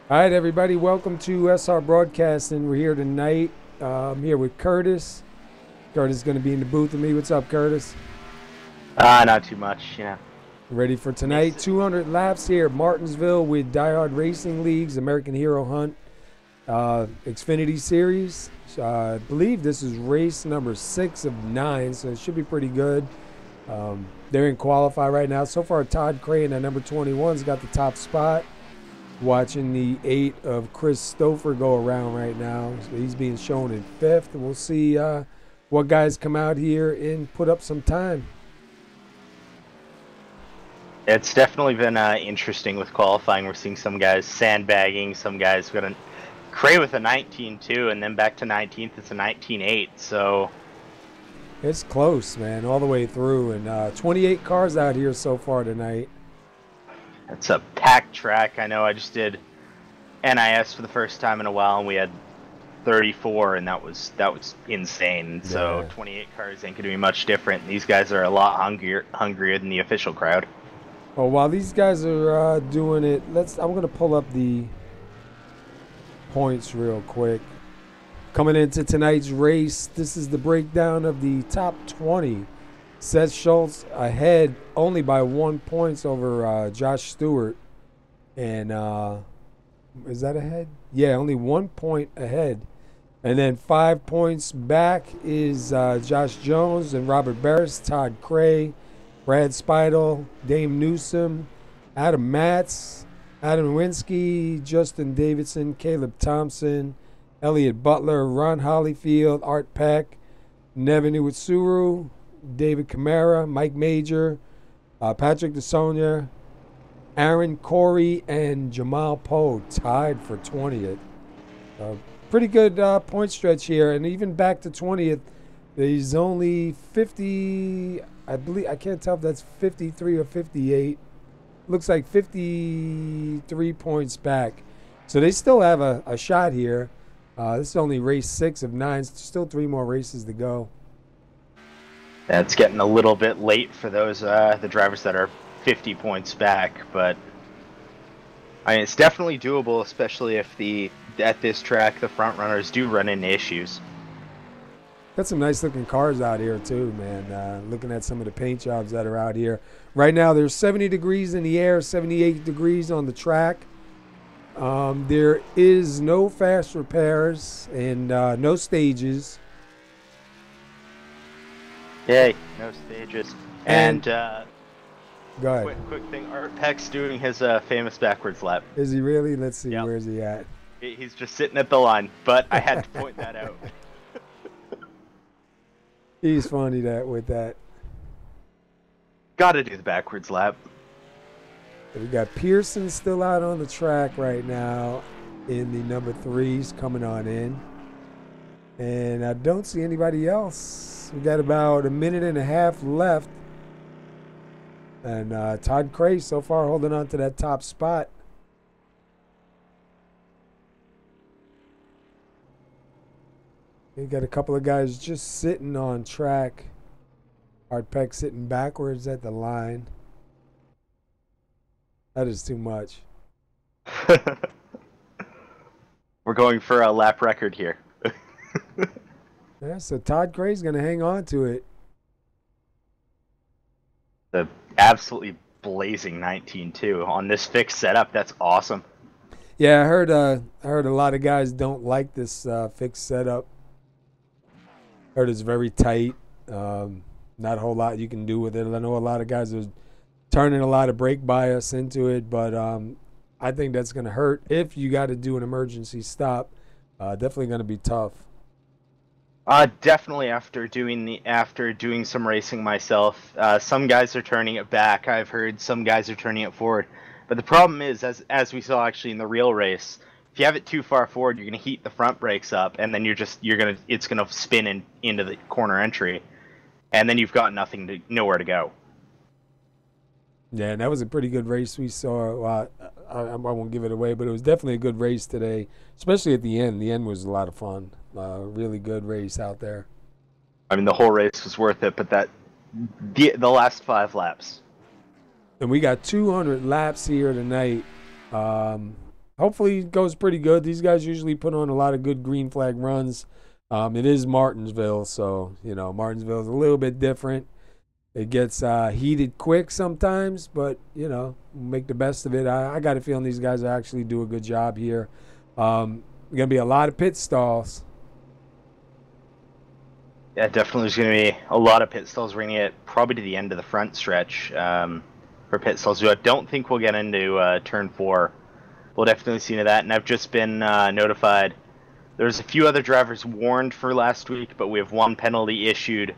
All right, everybody, welcome to SR Broadcasting. We're here tonight. I'm here with Curtis. Curtis is going to be in the booth with me. What's up, Curtis? Not too much, yeah. Ready for tonight? 200 laps here at Martinsville with DieHard Racing League's American Hero Hunt Xfinity Series. I believe this is race number 6 of 9, so it should be pretty good. They're in qualify right now. So far, Todd Crane at number 21's got the top spot. Watching the 8 of Chris Stouffer go around right now. He's being shown in 5th. We'll see what guys come out here and put up some time. It's definitely been interesting with qualifying. We're seeing some guys sandbagging, some guys got a Cray with a 19.2, and then back to 19th. It's a 19.8. So it's close, man, all the way through. And 28 cars out here so far tonight. It's a packed track. I know I just did NIS for the first time in a while, and we had 34, and that was insane. Yeah. So 28 cars ain't gonna be much different. These guys are a lot hungrier than the official crowd. Well, while these guys are doing it, I'm gonna pull up the points real quick. Coming into tonight's race, this is the breakdown of the top 20. Seth Schultz ahead only by 1 point over Josh Stewart. And is that ahead? Yeah, only 1 point ahead. And then 5 points back is Josh Jones and Robert Barris, Todd Cray, Brad Speidel, Dame Newsom, Adam Matz, Adam Winsky, Justin Davidson, Caleb Thompson, Elliott Butler, Ron Hollyfield, Art Peck, Nevin Uetsuru, David Camara, Mike Major, Patrick DeSonia, Aaron Corey, and Jamal Poe tied for 20th. Pretty good point stretch here, and even back to 20th, there's only 50, I believe, I can't tell if that's 53 or 58. Looks like 53 points back. So they still have a shot here. This is only race 6 of 9, still 3 more races to go. It's getting a little bit late for those the drivers that are 50 points back, but I mean, it's definitely doable, especially if at this track the front runners do run into issues. Got some nice looking cars out here too, man. Looking at some of the paint jobs that are out here right now, there's 70 degrees in the air, 78 degrees on the track. There is no fast repairs and no stages. Yay, no stages. And go ahead. Quick thing, Art Peck's doing his famous backwards lap. Is he really? Let's see, yep. Where's he at? He's just sitting at the line, but I had to point that out. He's funny with that. Gotta do the backwards lap. We got Pearson still out on the track right now in the number 3s coming on in. And I don't see anybody else. We got about a minute and a half left. And Todd Cray so far holding on to that top spot. We got a couple of guys just sitting on track. Art Peck sitting backwards at the line. That is too much. We're going for a lap record here. Yeah, so Todd Cray's going to hang on to it. The absolutely blazing 19.2 on this fixed setup. That's awesome. Yeah, I heard a lot of guys don't like this fixed setup. Heard it's very tight. Not a whole lot you can do with it. I know a lot of guys are turning a lot of brake bias into it, but I think that's going to hurt if you got to do an emergency stop. Definitely going to be tough. Definitely after doing some racing myself, some guys are turning it back. I've heard some guys are turning it forward. But the problem is, as we saw actually in the real race, if you have it too far forward, you're gonna heat the front brakes up, and then it's gonna spin into the corner entry, and then you've got nowhere to go. Yeah, and that was a pretty good race we saw. Well, I won't give it away, but it was definitely a good race today, especially at the end. The end was a lot of fun. Really good race out there. I mean, the whole race was worth it, but the last 5 laps. And we got 200 laps here tonight. Hopefully it goes pretty good. These guys usually put on a lot of good green flag runs. It is Martinsville, so, Martinsville is a little bit different. It gets heated quick sometimes, but, make the best of it. I got a feeling these guys actually do a good job here. Going to be a lot of pit stalls. Yeah, definitely there's going to be a lot of pit stalls. We're going to get probably to the end of the front stretch for pit stalls. I don't think we'll get into turn 4. We'll definitely see into that. And I've just been notified. There's a few other drivers warned for last week, but we have one penalty issued.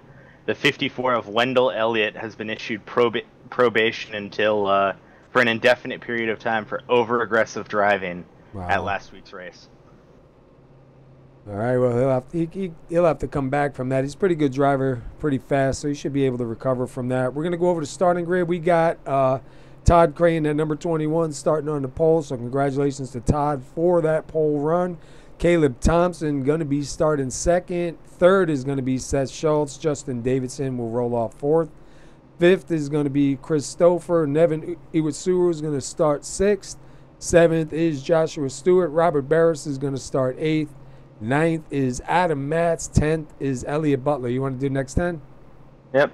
The 54 of Wendell Elliott has been issued probation until for an indefinite period of time for over-aggressive driving at last week's race. All right, well, he'll have to come back from that. He's a pretty good driver, pretty fast, so he should be able to recover from that. We're going to go over to starting grid. We got Todd Crane at number 21 starting on the pole, so congratulations to Todd for that pole run. Caleb Thompson going to be starting second. Third is going to be Seth Schultz. Justin Davidson will roll off fourth. Fifth is going to be Chris Stouffer. Nevin Iwasuru is going to start sixth. Seventh is Joshua Stewart. Robert Barris is going to start eighth. Ninth is Adam Matz. 10th is Elliot Butler. You want to do next 10? Yep.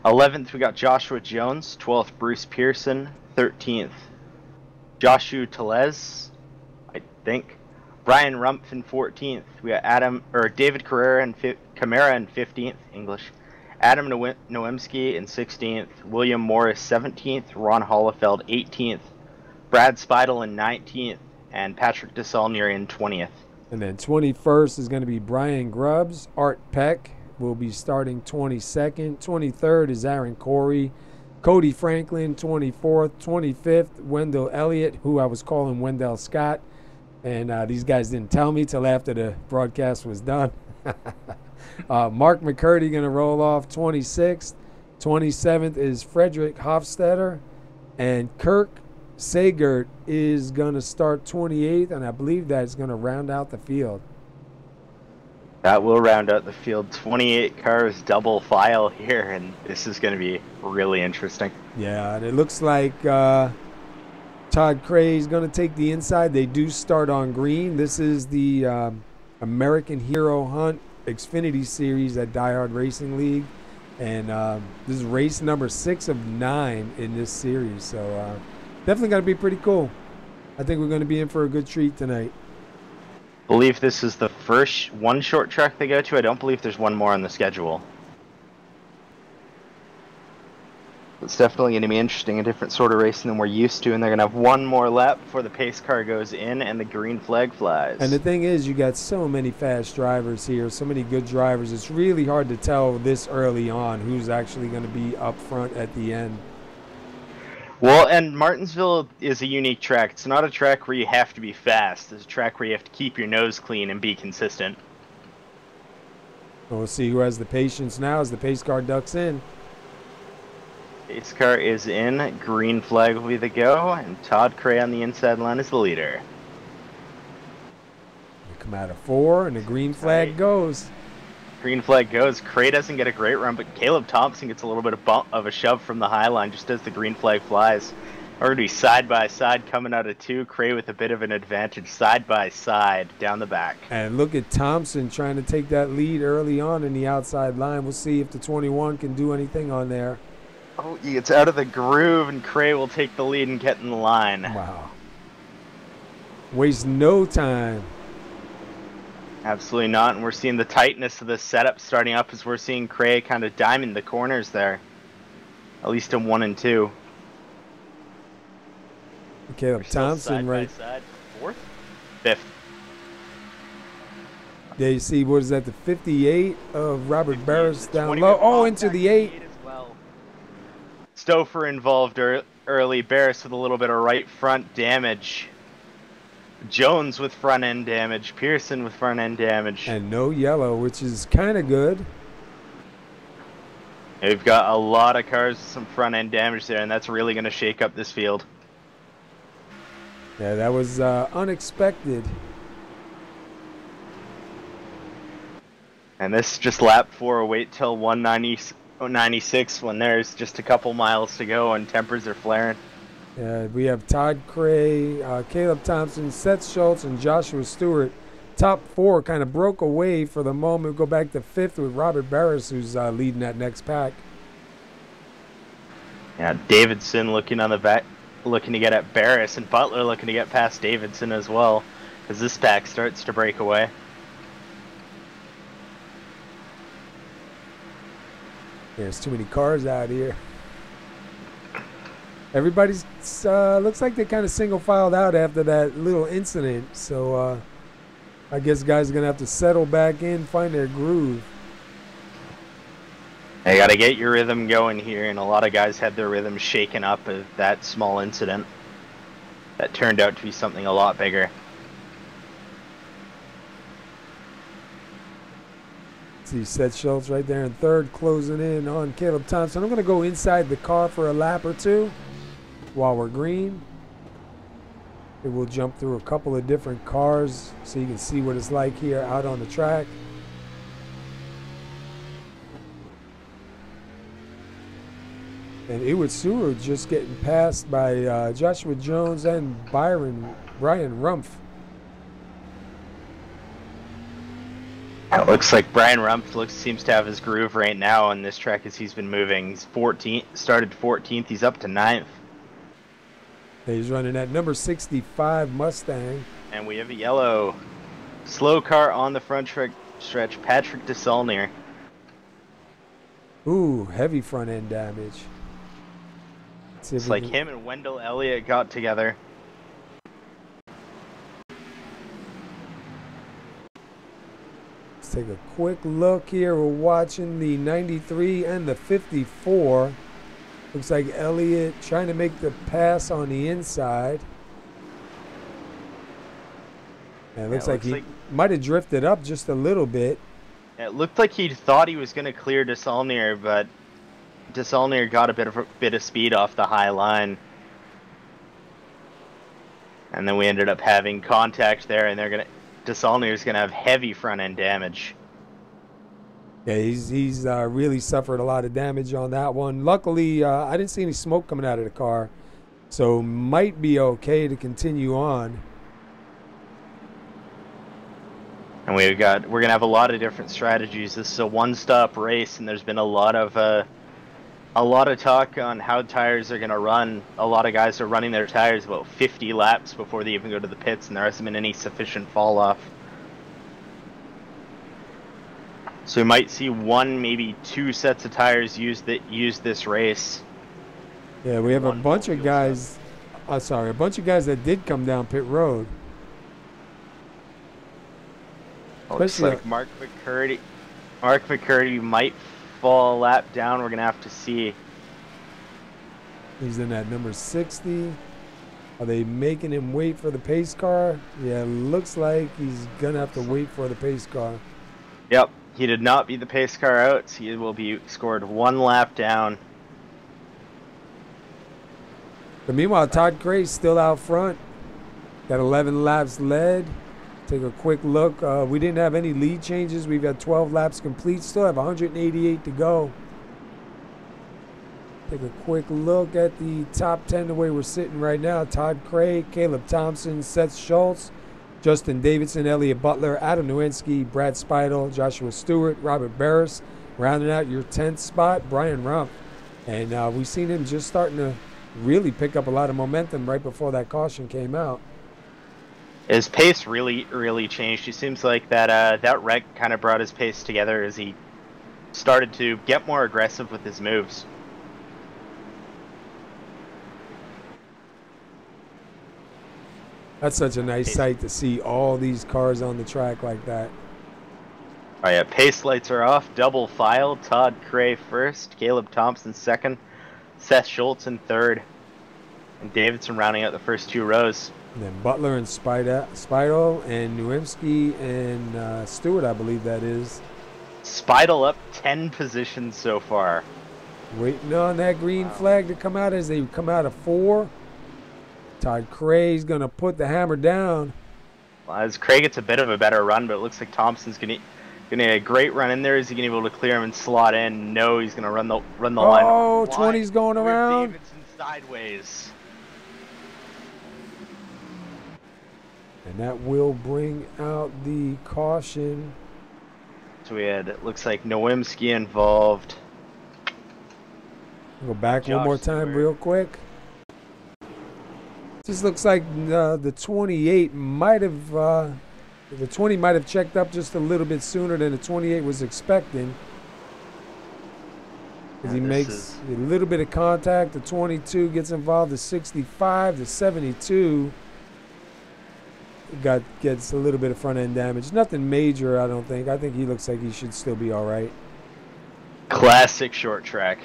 11th, we got Joshua Jones. 12th, Bruce Pearson. 13th, Joshua Telez, I think. Brian Rumpf in 14th. We got David Camara in 15th, English. Adam Noemski in 16th. William Morris 17th. Ron Hollefeld 18th. Brad Speidel in 19th. And Patrick DeSaulnier in 20th. And then 21st is going to be Brian Grubbs. Art Peck will be starting 22nd. 23rd is Aaron Corey. Cody Franklin, 24th. 25th, Wendell Elliott, who I was calling Wendell Scott. And these guys didn't tell me till after the broadcast was done. Mark McCurdy going to roll off 26th. 27th is Frederick Hofstetter. And Kirk Sagert is going to start 28th, and I believe that's going to round out the field. That will round out the field. 28 cars double file here, and this is going to be really interesting. Yeah, and it looks like Todd Cray is going to take the inside. They do start on green. This is the American Hero Hunt Xfinity Series at DieHard Racing League. And this is race number 6 of 9 in this series. So definitely going to be pretty cool. I think we're going to be in for a good treat tonight. I believe this is the first one short track they go to. I don't believe there's one more on the schedule. It's definitely going to be interesting, a different sort of racing than we're used to, and they're going to have one more lap before the pace car goes in and the green flag flies. And the thing is, you got so many fast drivers here, so many good drivers. It's really hard to tell this early on who's actually going to be up front at the end. Well, and Martinsville is a unique track. It's not a track where you have to be fast. It's a track where you have to keep your nose clean and be consistent. We'll see who has the patience now as the pace car ducks in. Pace car is in. Green flag will be the go, and Todd Cray on the inside line is the leader. We come out of 4, and the green flag goes. Green flag goes. Cray doesn't get a great run, but Caleb Thompson gets a little bit of a shove from the high line just as the green flag flies. We're going to be side by side coming out of 2. Cray with a bit of an advantage side by side down the back. And look at Thompson trying to take that lead early on in the outside line. We'll see if the 21 can do anything on there. Oh, he gets out of the groove, and Cray will take the lead and get in the line. Wow. Waste no time. Absolutely not, and we're seeing the tightness of the setup starting up as we're seeing Cray kind of diamond the corners there. At least in 1 and 2. Caleb Thompson right. Side. 4th? 5th. Yeah, you see, what is that, the 58 of Robert Barris down low? Oh, into the 8. Stouffer involved early. Barris with a little bit of right front damage. Jones with front end damage, Pearson with front end damage. And no yellow, which is kind of good. We've got a lot of cars with some front end damage there, and that's really going to shake up this field. Yeah, that was unexpected. And this just lap 4. Wait till 196 when there's just a couple miles to go and tempers are flaring. We have Todd Cray, Caleb Thompson, Seth Schultz, and Joshua Stewart. Top 4 kind of broke away for the moment. We'll go back to 5th with Robert Barris, who's leading that next pack. Yeah, Davidson looking on the back, looking to get at Barris, and Butler looking to get past Davidson as well, as this pack starts to break away. There's too many cars out here. Everybody's looks like they kind of single filed out after that little incident. So I guess guys are gonna have to settle back in, find their groove. You got to get your rhythm going here, and a lot of guys had their rhythm shaken up of that small incident that turned out to be something a lot bigger. See Seth Schultz right there in 3rd, closing in on Caleb Thompson. I'm gonna go inside the car for a lap or 2 while we're green. And we'll jump through a couple of different cars so you can see what it's like here out on the track. And Iwitsuru just getting passed by Joshua Jones and Brian Rumpf. It looks like Brian Rumpf seems to have his groove right now on this track as he's been moving. He's 14th, started 14th, he's up to 9th. He's running that number 65 Mustang. And we have a yellow slow car on the front stretch, Patrick DeSaulnier. Ooh, heavy front end damage. It's like him and Wendell Elliott got together. Let's take a quick look here. We're watching the 93 and the 54. Looks like Elliott trying to make the pass on the inside. And it looks like he might have drifted up just a little bit. It looked like he thought he was going to clear DeSaulnier, but DeSaulnier got a bit of speed off the high line. And then we ended up having contact there, and DeSaulnier's going to have heavy front end damage. Yeah, he's really suffered a lot of damage on that one. Luckily, I didn't see any smoke coming out of the car, so might be okay to continue on. And we're gonna have a lot of different strategies. This is a one-stop race, and there's been a lot of talk on how tires are gonna run. A lot of guys are running their tires about 50 laps before they even go to the pits, and there hasn't been any sufficient fall off. So we might see 1, maybe 2 sets of tires use this race. Yeah, we have a bunch of guys. A bunch of guys that did come down pit road. Looks like Mark McCurdy. Mark McCurdy might fall a lap down. We're gonna have to see. He's in that number 60. Are they making him wait for the pace car? Yeah, looks like he's gonna have to wait for the pace car. Yep. He did not beat the pace car out, so he will be scored 1 lap down. But meanwhile, Todd Cray's still out front. Got 11 laps led. Take a quick look. We didn't have any lead changes. We've had 12 laps complete. Still have 188 to go. Take a quick look at the top 10 the way we're sitting right now. Todd Cray, Caleb Thompson, Seth Schultz, Justin Davidson, Elliott Butler, Adam Nowinski, Brad Speidel, Joshua Stewart, Robert Barris. Rounding out your 10th spot, Brian Rumpf. And we've seen him just starting to really pick up a lot of momentum right before that caution came out. His pace really changed. It seems like that wreck kind of brought his pace together as he started to get more aggressive with his moves. That's such a nice sight to see all these cars on the track like that. All right, pace lights are off. Double file. Todd Cray first, Caleb Thompson second, Seth Schultz in third. And Davidson rounding out the first 2 rows. And then Butler and Spidel and Nowinski and Stewart, I believe that is. Spidel up 10 positions so far. Waiting on that green flag to come out as they come out of 4. Todd Cray's going to put the hammer down. Well, as Craig gets a bit of a better run, but it looks like Thompson's going to get a great run in there. Is he going to be able to clear him and slot in? No, he's going to run the line. Oh, 20's going around. Davidson sideways. And that will bring out the caution. So we had, it looks like Nowinski involved. Go back one more time real quick. Just looks like the 28 might have, the 20 might have checked up just a little bit sooner than the 28 was expecting. Because he makes a little bit of contact. The 22 gets involved. The 65, the 72 gets a little bit of front end damage. Nothing major, I don't think. I think he looks like he should still be all right. Classic short track.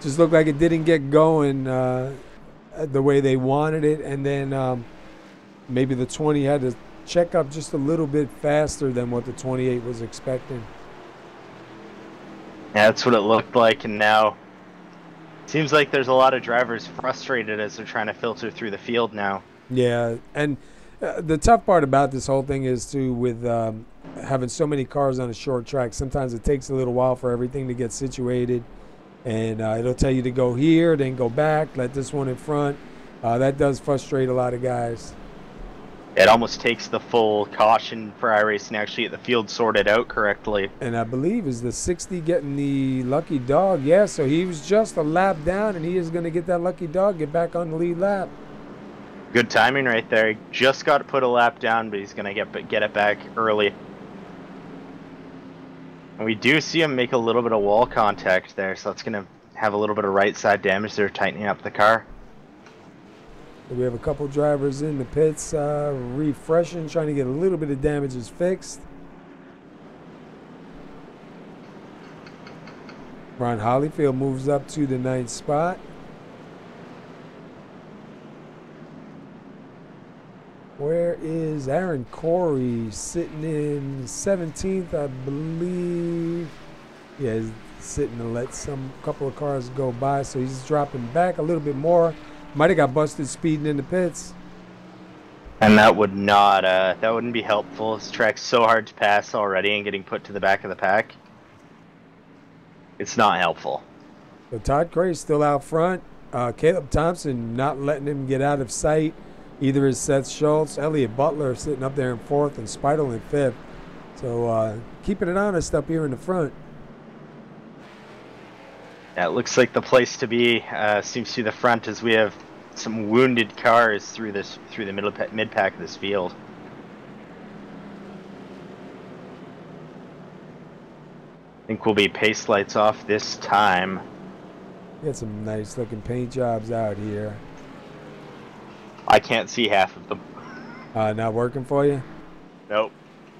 Just looked like it didn't get going the way they wanted it, and then maybe the 20 had to check up just a little bit faster than what the 28 was expecting. Yeah, that's what it looked like, and now seems like there's a lot of drivers frustrated as they're trying to filter through the field now. Yeah, and the tough part about this whole thing is too, with having so many cars on a short track, sometimes it takes a little while for everything to get situated. And it'll tell you to go here, then go back, let this one in front. That does frustrate a lot of guys. It almost takes the full caution for iRacing to actually get the field sorted out correctly. And I believe is the 60 getting the lucky dog. Yeah, so he was just a lap down, and he is going to get that lucky dog, get back on the lead lap. Good timing right there. He just got to put a lap down, but he's going to get it back early. And we do see him make a little bit of wall contact there, so that's going to have a little bit of right side damage there, tightening up the car. We have a couple drivers in the pits refreshing, trying to get a little bit of damages fixed. Ron Hollyfield moves up to the 9th spot. Where is Aaron Corey sitting in 17th, I believe? Yeah, he's sitting to let couple of cars go by, so he's dropping back a little bit more. Might have got busted speeding in the pits. And that would not, that wouldn't be helpful. This track's so hard to pass already, and getting put to the back of the pack, it's not helpful. So Todd Cray's still out front. Caleb Thompson not letting him get out of sight. Either is Seth Schultz, Elliott Butler sitting up there in 4th, and Speidel in 5th. So keeping it honest up here in the front. Yeah, it looks like the place to be seems to be the front, as we have some wounded cars through the mid pack of this field. I think we'll be pace lights off this time. Got some nice looking paint jobs out here. I can't see half of them. Not working for you? Nope.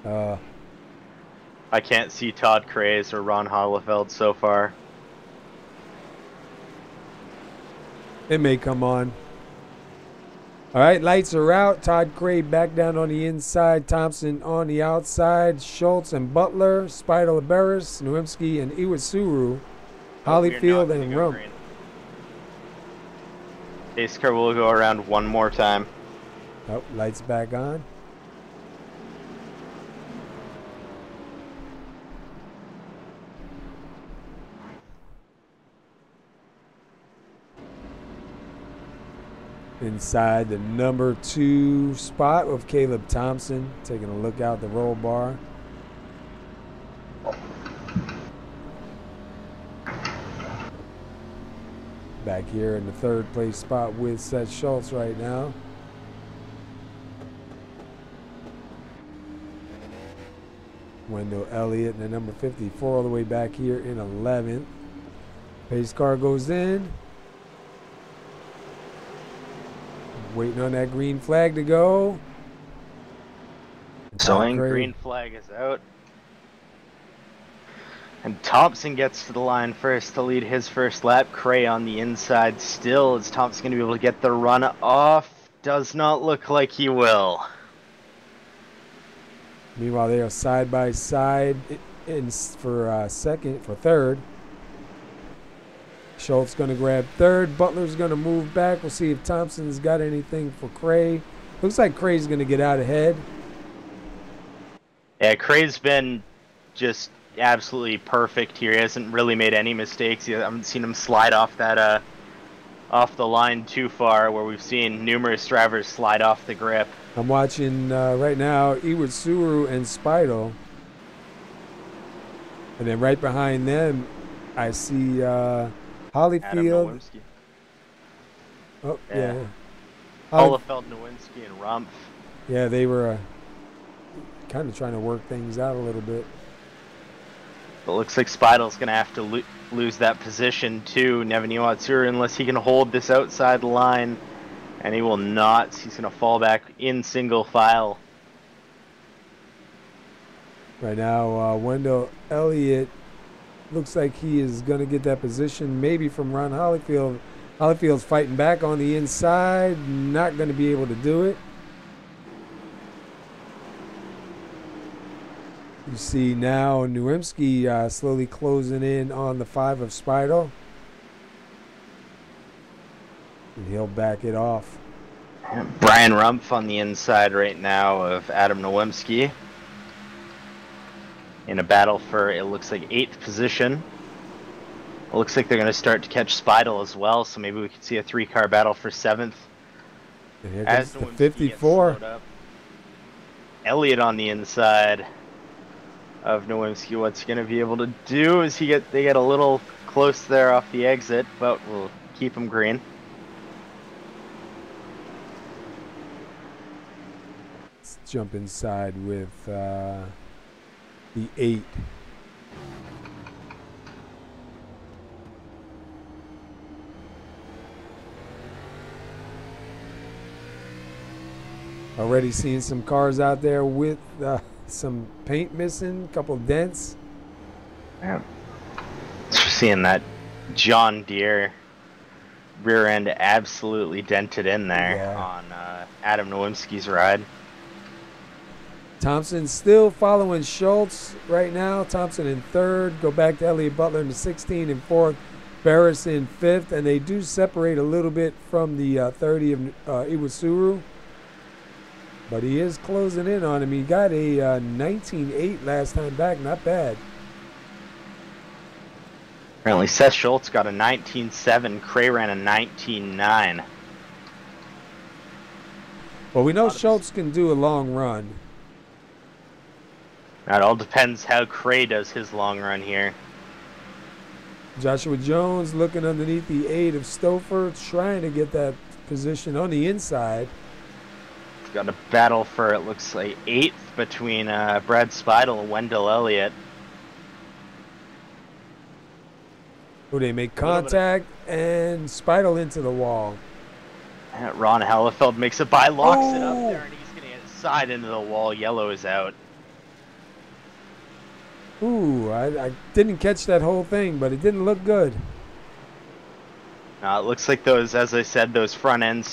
I can't see Todd Craze or Ron Hollefeld so far. It may come on. All right, lights are out. Todd Cray back down on the inside. Thompson on the outside. Schultz and Butler. Speidel, Barris, Nowinski, and Iwasuru. Hollyfield and Rump. Pace car will go around one more time. Oh, lights back on. Inside the number 2 spot with Caleb Thompson, taking a look out the roll bar. Back here in the 3rd place spot with Seth Schultz right now. Wendell Elliott in the number 54 all the way back here in 11th. Pace car goes in. Waiting on that green flag to go. So green flag is out. And Thompson gets to the line first to lead his first lap. Cray on the inside still. Is Thompson going to be able to get the run off? Does not look like he will. Meanwhile, they are side by side for third. Schultz going to grab third. Butler's going to move back. We'll see if Thompson's got anything for Cray. Looks like Cray's going to get out ahead. Yeah, Cray's been just absolutely perfect here. He hasn't really made any mistakes. I haven't seen him slide off that off the line too far, where we've seen numerous drivers slide off the grip. I'm watching right now Iwasuru and Speidel. And then right behind them, I see Holyfield. Oh, yeah. Holyfield, Nowinski, and Rumpf. Yeah, they were kind of trying to work things out a little bit. But it looks like Speidel's going to have to lose that position to Nevin Iwatsuru unless he can hold this outside line. And he will not. He's going to fall back in single file. Right now, Wendell Elliott looks like he is going to get that position maybe from Ron Holyfield. Holyfield's fighting back on the inside. Not going to be able to do it. You see now Nowinski slowly closing in on the 5 of Speidel. And he'll back it off. Brian Rumpf on the inside right now of Adam Nowinski. In a battle for, it looks like, 8th position. It looks like they're going to start to catch Speidel as well, so maybe we could see a 3-car battle for 7th. And here comes the 54. Elliott on the inside of Nowinski. What's he going to be able to do is they get a little close there off the exit, but we'll keep him green. Let's jump inside with the 8. Already seeing some cars out there with some paint missing, a couple dents. Yeah. Seeing that John Deere rear end absolutely dented in there on Adam Nowinski's ride. Thompson still following Schultz right now. Thompson in 3rd. Go back to Elliott Butler in the 16 and 4th. Barris in 5th. And they do separate a little bit from the 30 of Iwasuru. But he is closing in on him. He got a 19.8 last time back. Not bad. Apparently Seth Schultz got a 19.7. Cray ran a 19.9. Well, we know Schultz can do a long run. It all depends how Cray does his long run here. Joshua Jones looking underneath the 8 of Stouffer, trying to get that position on the inside. Got a battle for, it looks like, 8th between Brad Speidel and Wendell Elliott. Oh, they make contact and Speidel into the wall. And Ron Hellefeld makes it by, locks it up there, and he's going to get side into the wall. Yellow is out. Ooh, I didn't catch that whole thing, but it didn't look good. It looks like those, as I said, those front end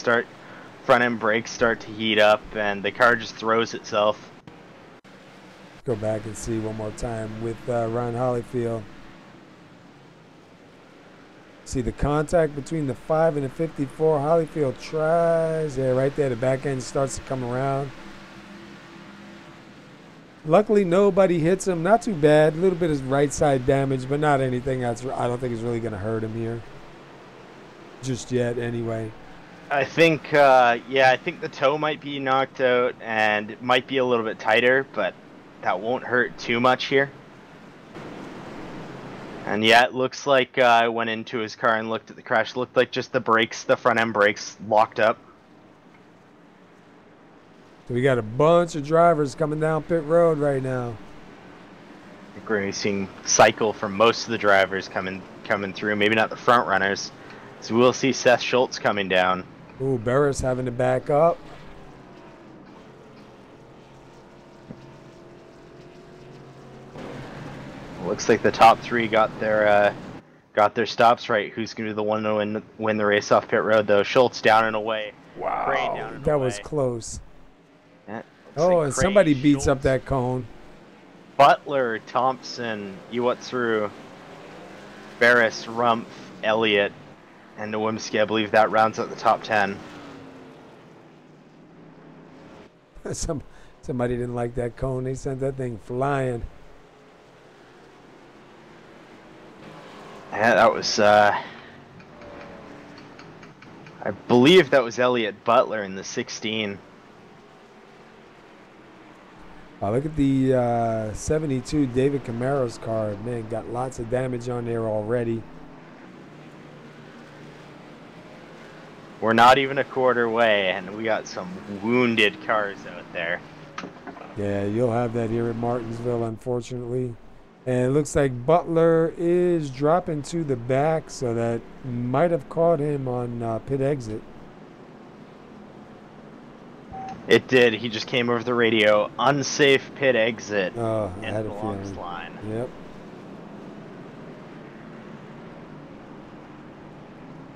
brakes start to heat up, and the car just throws itself. Go back and see one more time with Ron Holyfield. See the contact between the 5 and the 54. Holyfield tries. Yeah, right there. The back end starts to come around. Luckily, nobody hits him. Not too bad. A little bit of right side damage, but not anything that's, I don't think is really going to hurt him here. Just yet, anyway. I think, I think the toe might be knocked out, and it might be a little bit tighter, but that won't hurt too much here. And yeah, it looks like I went into his car and looked at the crash. It looked like just the brakes, the front end brakes, locked up. So we got a bunch of drivers coming down pit road right now. I think we're going to be seeing cycle for most of the drivers coming through. Maybe not the front runners. So we'll see Seth Schultz coming down. Ooh, Barris having to back up. Looks like the top three got their stops right. Who's going to be the one to win the race off pit road, though? Schultz down and away. Wow, Cray down and that away. was close. Yeah, Oh, like and Cray, somebody beats Schultz, up that cone. Butler, Thompson, Iwatsuru, Barris, Rumpf, Elliott, and Nowimski. I believe that rounds out the top 10. Somebody didn't like that cone. They sent that thing flying. Yeah, that was, I believe that was Elliott Butler in the 16. Look at the 72 David Camaro's car. Man, got lots of damage on there already. We're not even a quarter way, and we got some wounded cars out there. Yeah, you'll have that here at Martinsville, unfortunately. And it looks like Butler is dropping to the back, so that might have caught him on pit exit. It did. He just came over the radio. Unsafe pit exit. Oh, I and had the a longest feeling. line. Yep.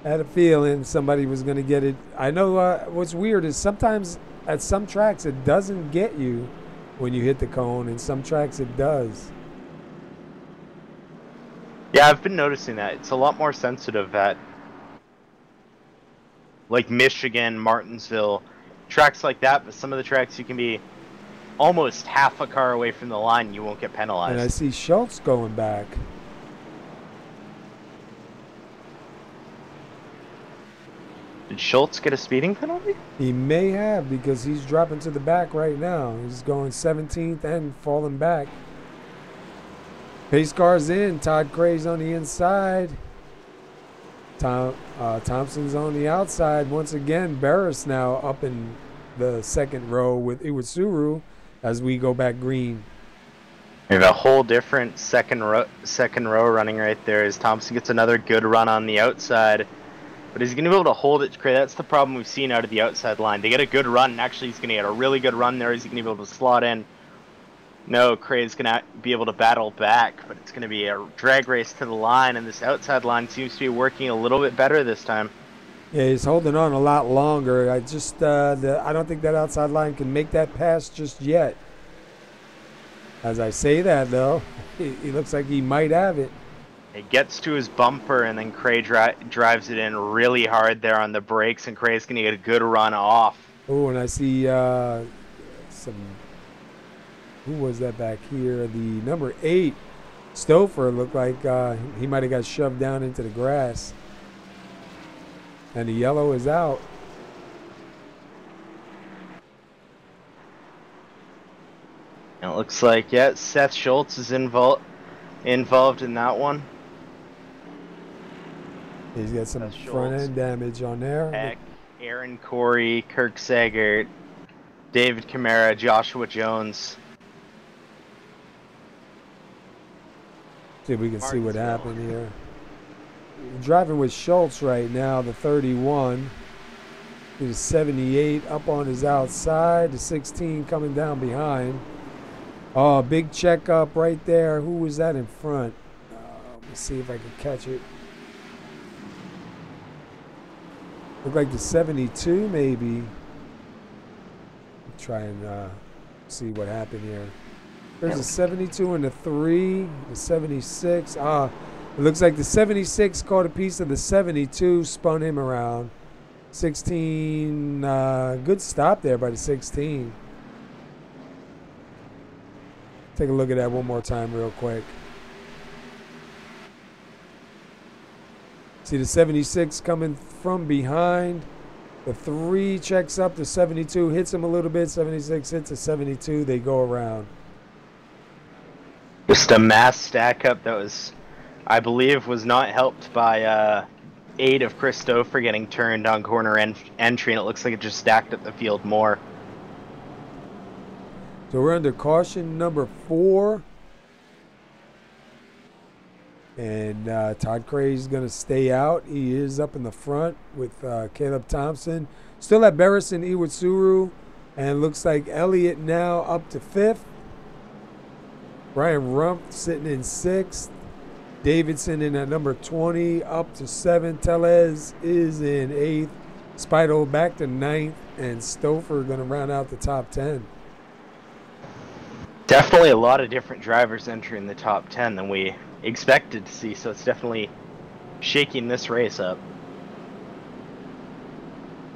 I had a feeling somebody was going to get it. I know what's weird is sometimes at some tracks it doesn't get you when you hit the cone, and some tracks it does. Yeah, I've been noticing that. It's a lot more sensitive at, like, Michigan, Martinsville, tracks like that, but some of the tracks you can be almost half a car away from the line and you won't get penalized. And I see Schultz going back. Did Schultz get a speeding penalty? He may have, because he's dropping to the back right now. He's going 17th and falling back. Pace car's in. Todd Cray's on the inside. Thompson's on the outside. Once again, Barris now up in the second row with Iwatsuru as we go back green. We have a whole different second row running right there as Thompson gets another good run on the outside. But is he going to be able to hold it, Cray? That's the problem we've seen out of the outside line. They get a good run, and actually he's going to get a really good run there. Is he going to be able to slot in? No, Cray's going to be able to battle back, but it's going to be a drag race to the line, and this outside line seems to be working a little bit better this time. Yeah, he's holding on a lot longer. I don't think that outside line can make that pass just yet. As I say that, though, he looks like he might have it. It gets to his bumper, and then Cray drives it in really hard there on the brakes, and Cray's going to get a good run off. Oh, and I see some... Who was that back here? The number 8, Stouffer, looked like he might have got shoved down into the grass. And the yellow is out. And it looks like, yeah, Seth Schultz is involved in that one. He's got some front-end damage on there. Heck, Aaron Corey, Kirk Sagert, David Camara, Joshua Jones. See if we can see what happened here. Driving with Schultz right now, the 31. The 78 up on his outside. The 16 coming down behind. Oh, big checkup right there. Who was that in front? Let me see if I can catch it. Look like the 72 maybe. Try and see what happened here. There's a 72 and a 3, the 76. It looks like the 76 caught a piece of the 72, spun him around. 16, good stop there by the 16. Take a look at that one more time real quick. See the 76 coming from behind. The 3 checks up, the 72 hits him a little bit. 76 hits the 72, they go around. Just a mass stack up that was, I believe, was not helped by 8 of Chris Stouffer getting turned on corner entry, and it looks like it just stacked up the field more. So we're under caution number 4. And Todd Cray is going to stay out. He is up in the front with Caleb Thompson. Still at Barris and Iwatsuru. And looks like Elliott now up to 5th. Brian Rump sitting in 6th. Davidson in at number 20, up to 7. Tellez is in 8th. Spido back to 9th. And Stouffer going to round out the top 10. Definitely a lot of different drivers entering the top 10 than we expected to see, so it's definitely shaking this race up.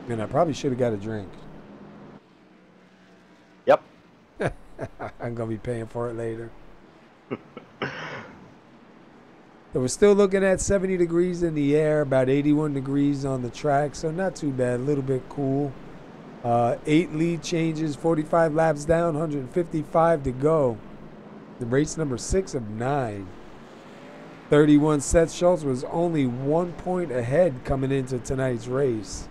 And I probably should have got a drink. Yep. I'm going to be paying for it later. So we're still looking at 70 degrees in the air, about 81 degrees on the track, so not too bad, a little bit cool. 8 lead changes, 45 laps down, 155 to go. The race number 6 of 9. 31 Seth Schultz was only 1 point ahead coming into tonight's race.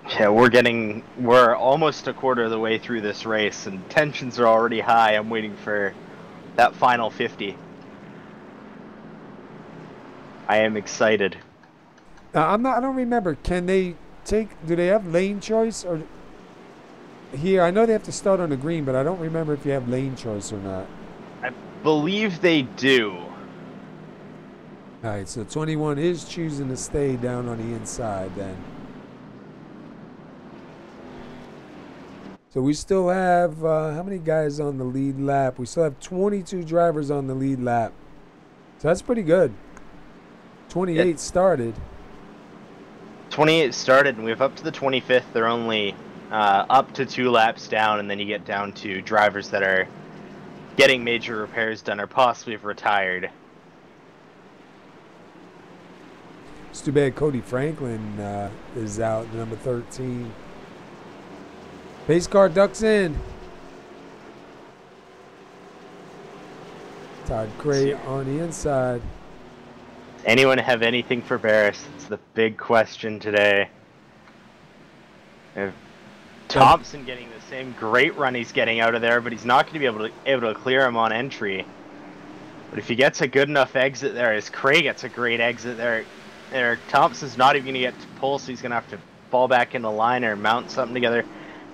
Yeah, we're almost a quarter of the way through this race, and tensions are already high. I'm waiting for that final 50. I am excited. I don't remember. Do they have lane choice or here? I know they have to start on the green, but I don't remember if you have lane choice or not. I believe they do. All right, so 21 is choosing to stay down on the inside then. So we still have, how many guys on the lead lap? We still have 22 drivers on the lead lap. So that's pretty good. 28 started. 28 started, and we have up to the 25th. They're only up to 2 laps down, and then you get down to drivers that are getting major repairs done or possibly have retired. It's too bad Cody Franklin is out, number 13. Pace car ducks in. Todd Cray on the inside. Anyone have anything for Barris? It's the big question today. Thompson getting the same great run he's getting out of there, but he's not going to be able to clear him on entry. But if he gets a good enough exit there, as Cray gets a great exit there, Thompson's not even going to get to pull, so he's going to have to fall back in the line or mount something together.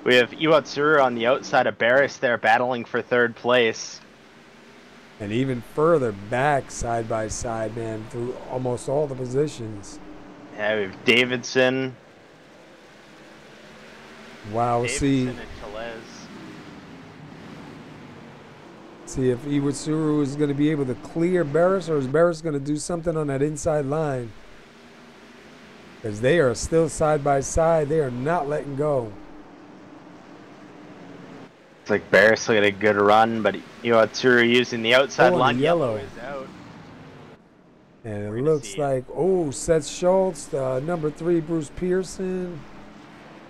We have Iwatsuru on the outside of Barris there battling for 3rd place. And even further back, side by side, man, through almost all the positions. Yeah, we have Davidson. Wow, Davidson and Tellez. See if Iwatsuru is going to be able to clear Barris, or is Barris going to do something on that inside line? Because they are still side by side. They are not letting go. It's like Barris will get a good run, but Iwatsuru using the outside line. Yellow Is out. And it looks like, Seth Schultz, number 3, Bruce Pearson,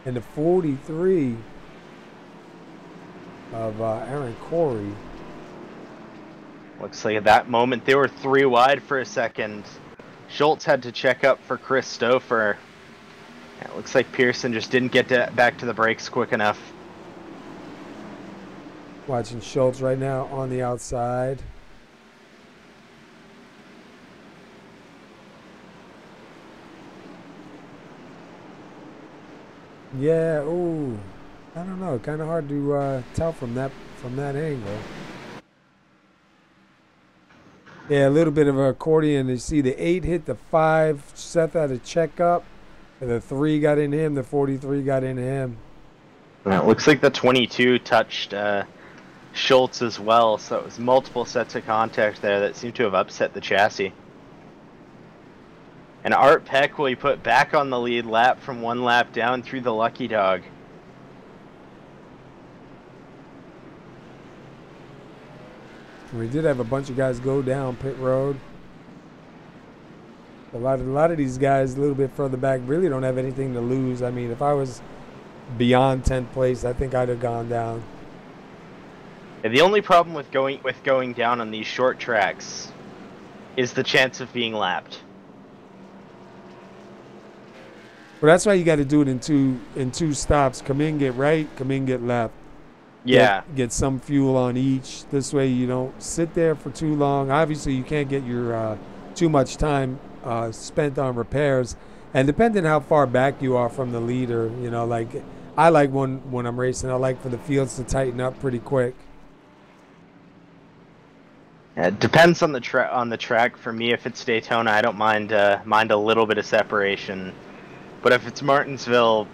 and the 43 of Aaron Corey. Looks like at that moment they were 3 wide for a second. Schultz had to check up for Chris Stouffer. It looks like Pearson just didn't get back to the brakes quick enough. Watching Schultz right now on the outside. Yeah, I don't know. Kind of hard to tell from that angle. Yeah, a little bit of an accordion. You see the 8 hit the 5. Seth had a check up. And the 3 got into him. The 43 got into him. It looks like the 22 touched Schultz as well, so it was multiple sets of contact there that seemed to have upset the chassis. And Art Peck will be put back on the lead lap from 1 lap down through the lucky dog. We did have a bunch of guys go down pit road. A lot of these guys a little bit further back really don't have anything to lose. I mean, if I was beyond 10th place, I think I'd have gone down. And the only problem with going down on these short tracks is the chance of being lapped. Well, that's why you got to do it in two stops. Come in, get right. Come in, get left. Yeah. Get some fuel on each. This way you don't sit there for too long. Obviously, you can't get your too much time spent on repairs. And depending how far back you are from the leader, like I like when I'm racing, I like for the fields to tighten up pretty quick. It depends on the track. For me, if it's Daytona, I don't mind a little bit of separation. But if it's Martinsville,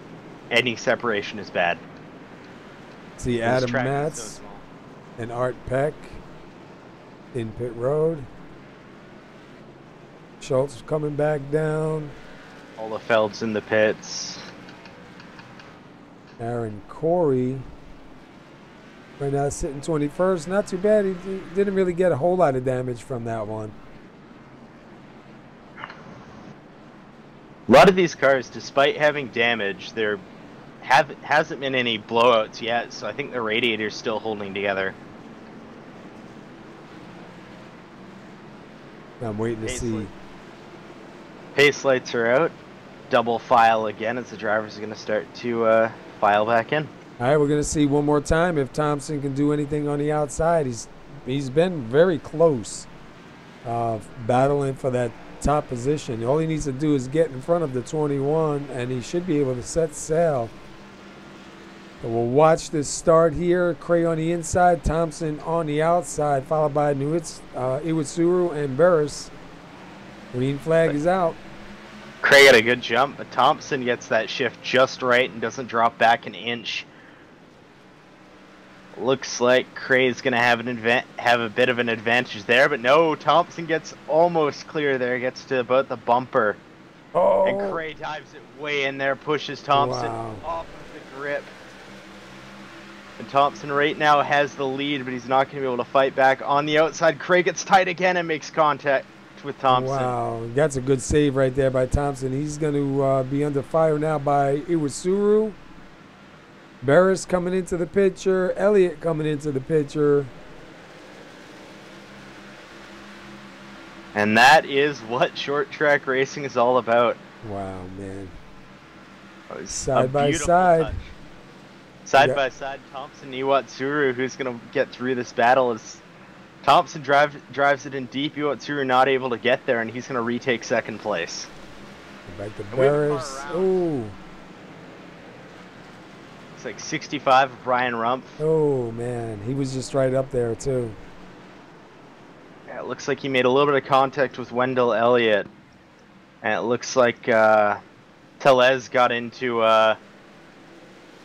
any separation is bad. See Adam Matz and Art Peck in pit road. Schultz coming back down. Olefeld's in the pits. Aaron Corey right now sitting 21st. Not too bad. He didn't really get a whole lot of damage from that one. A lot of these cars, despite having damage, there hasn't been any blowouts yet, so I think the radiator's still holding together. I'm waiting to see. Pace lights are out. Double file again as the drivers are going to start to file back in. All right, we're going to see one more time if Thompson can do anything on the outside. He's been very close, battling for that top position. All he needs to do is get in front of the 21, and he should be able to set sail. So we'll watch this start here. Cray on the inside, Thompson on the outside, followed by Iwasuru and Barris. Green flag is out. Cray had a good jump, but Thompson gets that shift just right and doesn't drop back an inch. Looks like Cray's going to have a bit of an advantage there, but no, Thompson gets almost clear there, gets to about the bumper. Oh. And Cray dives it way in there, pushes Thompson off of the grip. And Thompson right now has the lead, but he's not going to be able to fight back. On the outside, Cray gets tight again and makes contact with Thompson. Wow, that's a good save right there by Thompson. He's going to be under fire now by Iwasuru. Barris coming into the picture. Elliott coming into the picture. And that is what short track racing is all about. Wow, man. Side by side. Touch. Side by side, Thompson, Iwasuru, who's going to get through this battle. Is Thompson drives it in deep. Iwasuru not able to get there, and he's going to retake second place. Back to Barris. Ooh. It's like 65 of Brian Rump. Oh, man. He was just right up there, too. Yeah, it looks like he made a little bit of contact with Wendell Elliott. And it looks like Tellez got into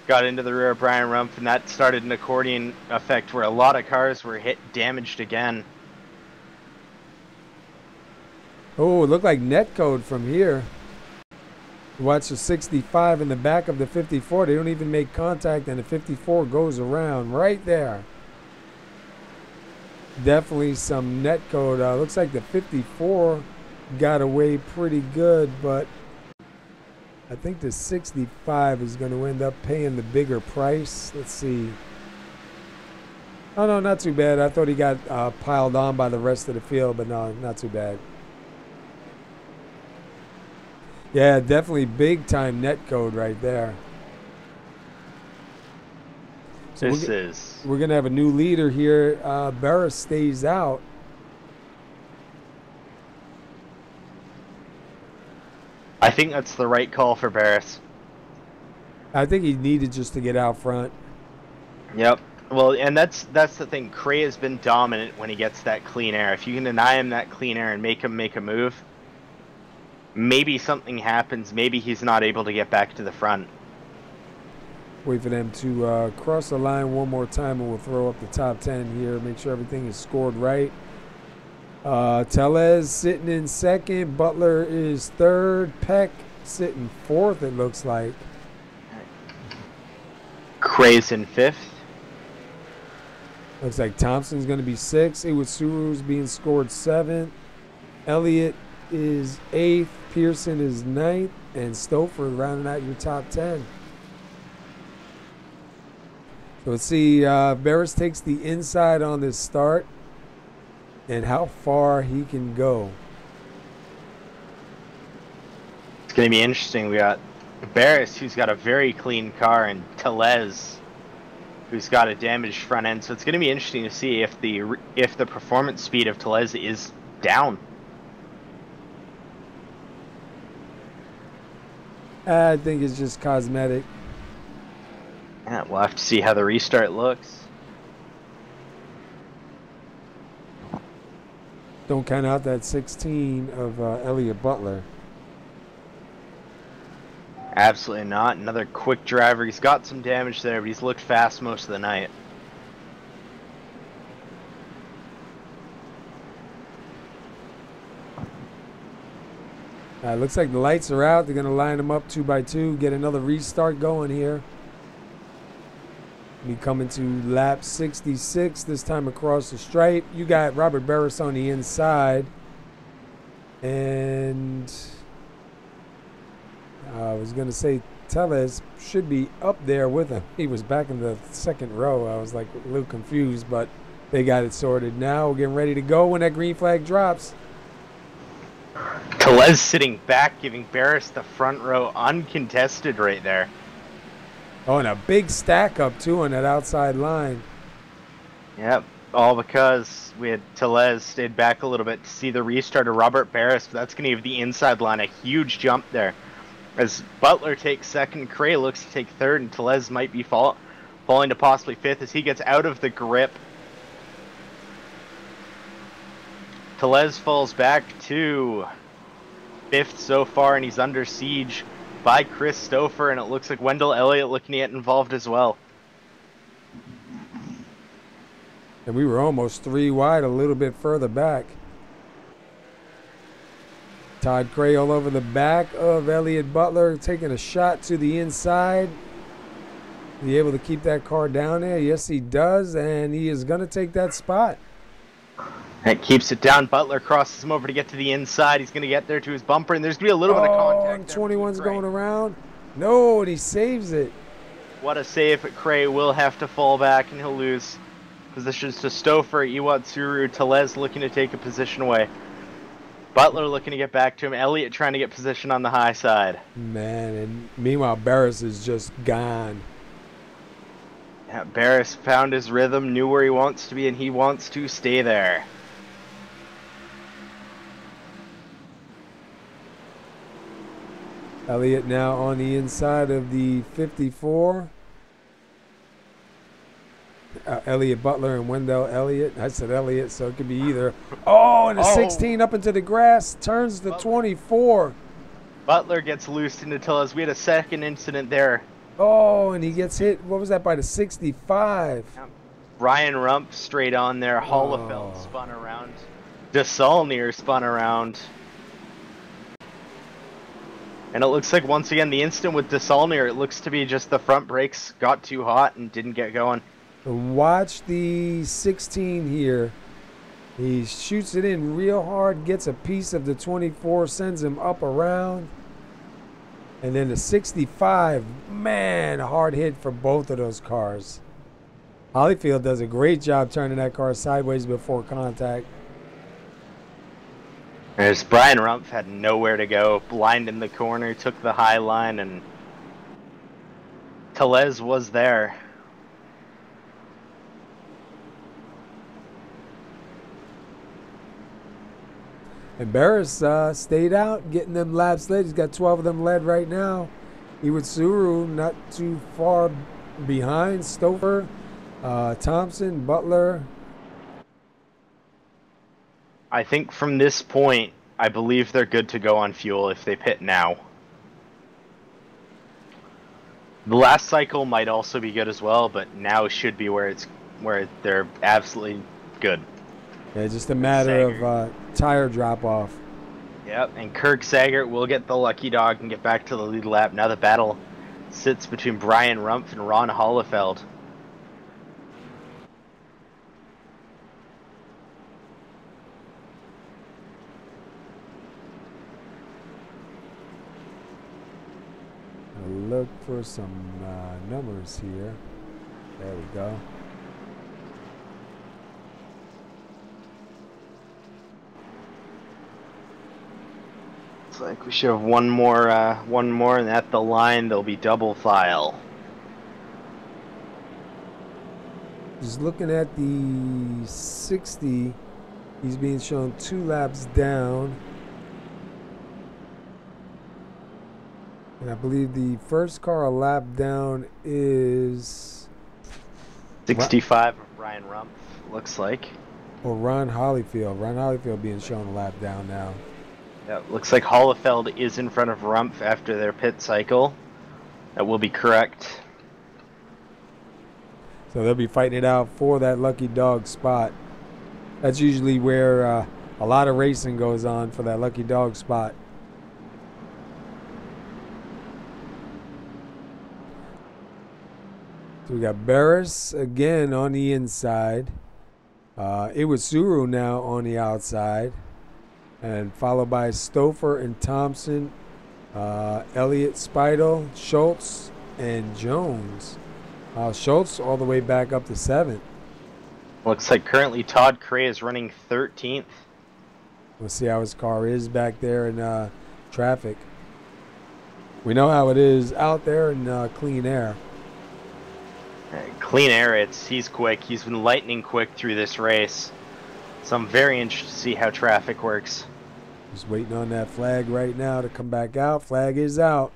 the rear of Brian Rump, and that started an accordion effect where a lot of cars were damaged again. Oh, it looked like netcode from here. Watch the 65 in the back of the 54. They don't even make contact, and the 54 goes around right there. Definitely some netcode. Looks like the 54 got away pretty good, but I think the 65 is going to end up paying the bigger price. Let's see. Oh, no, not too bad. I thought he got piled on by the rest of the field, but no, not too bad. Yeah, definitely big-time netcode right there. So we're going to have a new leader here. Barris stays out. I think that's the right call for Barris. I think he needed just to get out front. Yep. Well, and that's the thing. Cray has been dominant when he gets that clean air. If you can deny him that clean air and make him make a move, maybe something happens. Maybe he's not able to get back to the front. Wait for them to cross the line one more time, and we'll throw up the top 10 here. Make sure everything is scored right. Tellez sitting in second. Butler is third. Peck sitting fourth, it looks like. Cray's in fifth. Looks like Thompson's going to be sixth. Iwasuru's being scored seventh. Elliott is eighth. Pearson is ninth. And Stouffer rounding out your top 10. So let's see. Barris takes the inside on this start and how far he can go. It's going to be interesting. We got Barris, who's got a very clean car, and Tellez, who's got a damaged front end. So it's going to be interesting to see if the performance speed of Tellez is down. I think it's just cosmetic. Yeah, we'll have to see how the restart looks. Don't count out that 16 of Elliott Butler. Absolutely not. Another quick driver. He's got some damage there, but he's looked fast most of the night. Looks like the lights are out. They're going to line them up 2 by 2, get another restart going here. Be coming to lap 66, this time across the stripe. You got Robert Barris on the inside. And I was going to say Tellez should be up there with him. He was back in the second row. I was like a little confused, but they got it sorted now. We're getting ready to go when that green flag drops. Tellez sitting back, giving Barris the front row uncontested right there. Oh, and a big stack up, too, on that outside line. Yep, all because we had Tellez stayed back a little bit to see the restart of Robert Barris, but that's going to give the inside line a huge jump there. As Butler takes second, Cray looks to take third, and Tellez might be falling to possibly fifth as he gets out of the grip. Tellez falls back to fifth so far, and he's under siege by Chris Stouffer, and it looks like Wendell Elliott looking to get involved as well. And we were almost 3 wide, a little bit further back. Todd Cray all over the back of Elliott Butler, taking a shot to the inside. Be able to keep that car down there? Yes, he does, and he is going to take that spot. That keeps it down. Butler crosses him over to get to the inside. He's going to get there to his bumper, and there's going to be a little bit of contact. And 21's going around. No, and he saves it. What a save, but Cray will have to fall back, and he'll lose positions to Stouffer, Iwatsuru, Tellez looking to take a position away. Butler looking to get back to him. Elliott trying to get position on the high side. Man, and meanwhile, Barris is just gone. Yeah, Barris found his rhythm, knew where he wants to be, and he wants to stay there. Elliott now on the inside of the 54. Elliott Butler and Wendell Elliott. I said Elliott, so it could be either. Oh, and a 16 up into the grass. Turns the 24. Butler gets loosed into Tellez. We had a second incident there. Oh, and he gets hit. What was that, by the 65? Ryan Rump straight on there. Hollefeld spun around. DeSaulnier spun around. And it looks like, once again, the instant with DeSaulnier, it looks to be just the front brakes got too hot and didn't get going. Watch the 16 here. He shoots it in real hard, gets a piece of the 24, sends him up around. And then the 65, man, a hard hit for both of those cars. Holyfield does a great job turning that car sideways before contact. As Brian Rumpf had nowhere to go, blind in the corner, took the high line, and Tellez was there. And Barris stayed out, getting them laps led. He's got 12 of them led right now. Iwatsuru not too far behind. Stouffer, Thompson, Butler. I think from this point, I believe they're good to go on fuel if they pit now. The last cycle might also be good as well, but now should be where they're absolutely good. Yeah, just a matter of tire drop off. Yep, and Kirk Saggart will get the lucky dog and get back to the lead lap. Now the battle sits between Brian Rumpf and Ron Hollefeld. Look for some numbers here. There we go. Looks like we should have one more, and at the line there'll be double file. Just looking at the 60, he's being shown 2 laps down. And I believe the first car a lap down is 65 of Brian Rumpf, looks like. Or Ron Holyfield. Ron Holyfield being shown a lap down now. Yeah, looks like Hollefeld is in front of Rumpf after their pit cycle. That will be correct. So they'll be fighting it out for that lucky dog spot. That's usually where a lot of racing goes on, for that lucky dog spot. So we got Barris again on the inside. Iwasuru now on the outside. And followed by Stouffer and Thompson, Elliott, Speidel, Schultz, and Jones. Schultz all the way back up to 7th. Looks like currently Todd Cray is running 13th. We'll see how his car is back there in traffic. We know how it is out there in clean air. Clean air, he's quick. He's been lightning quick through this race. So I'm very interested to see how traffic works. Just waiting on that flag right now to come back out. Flag is out.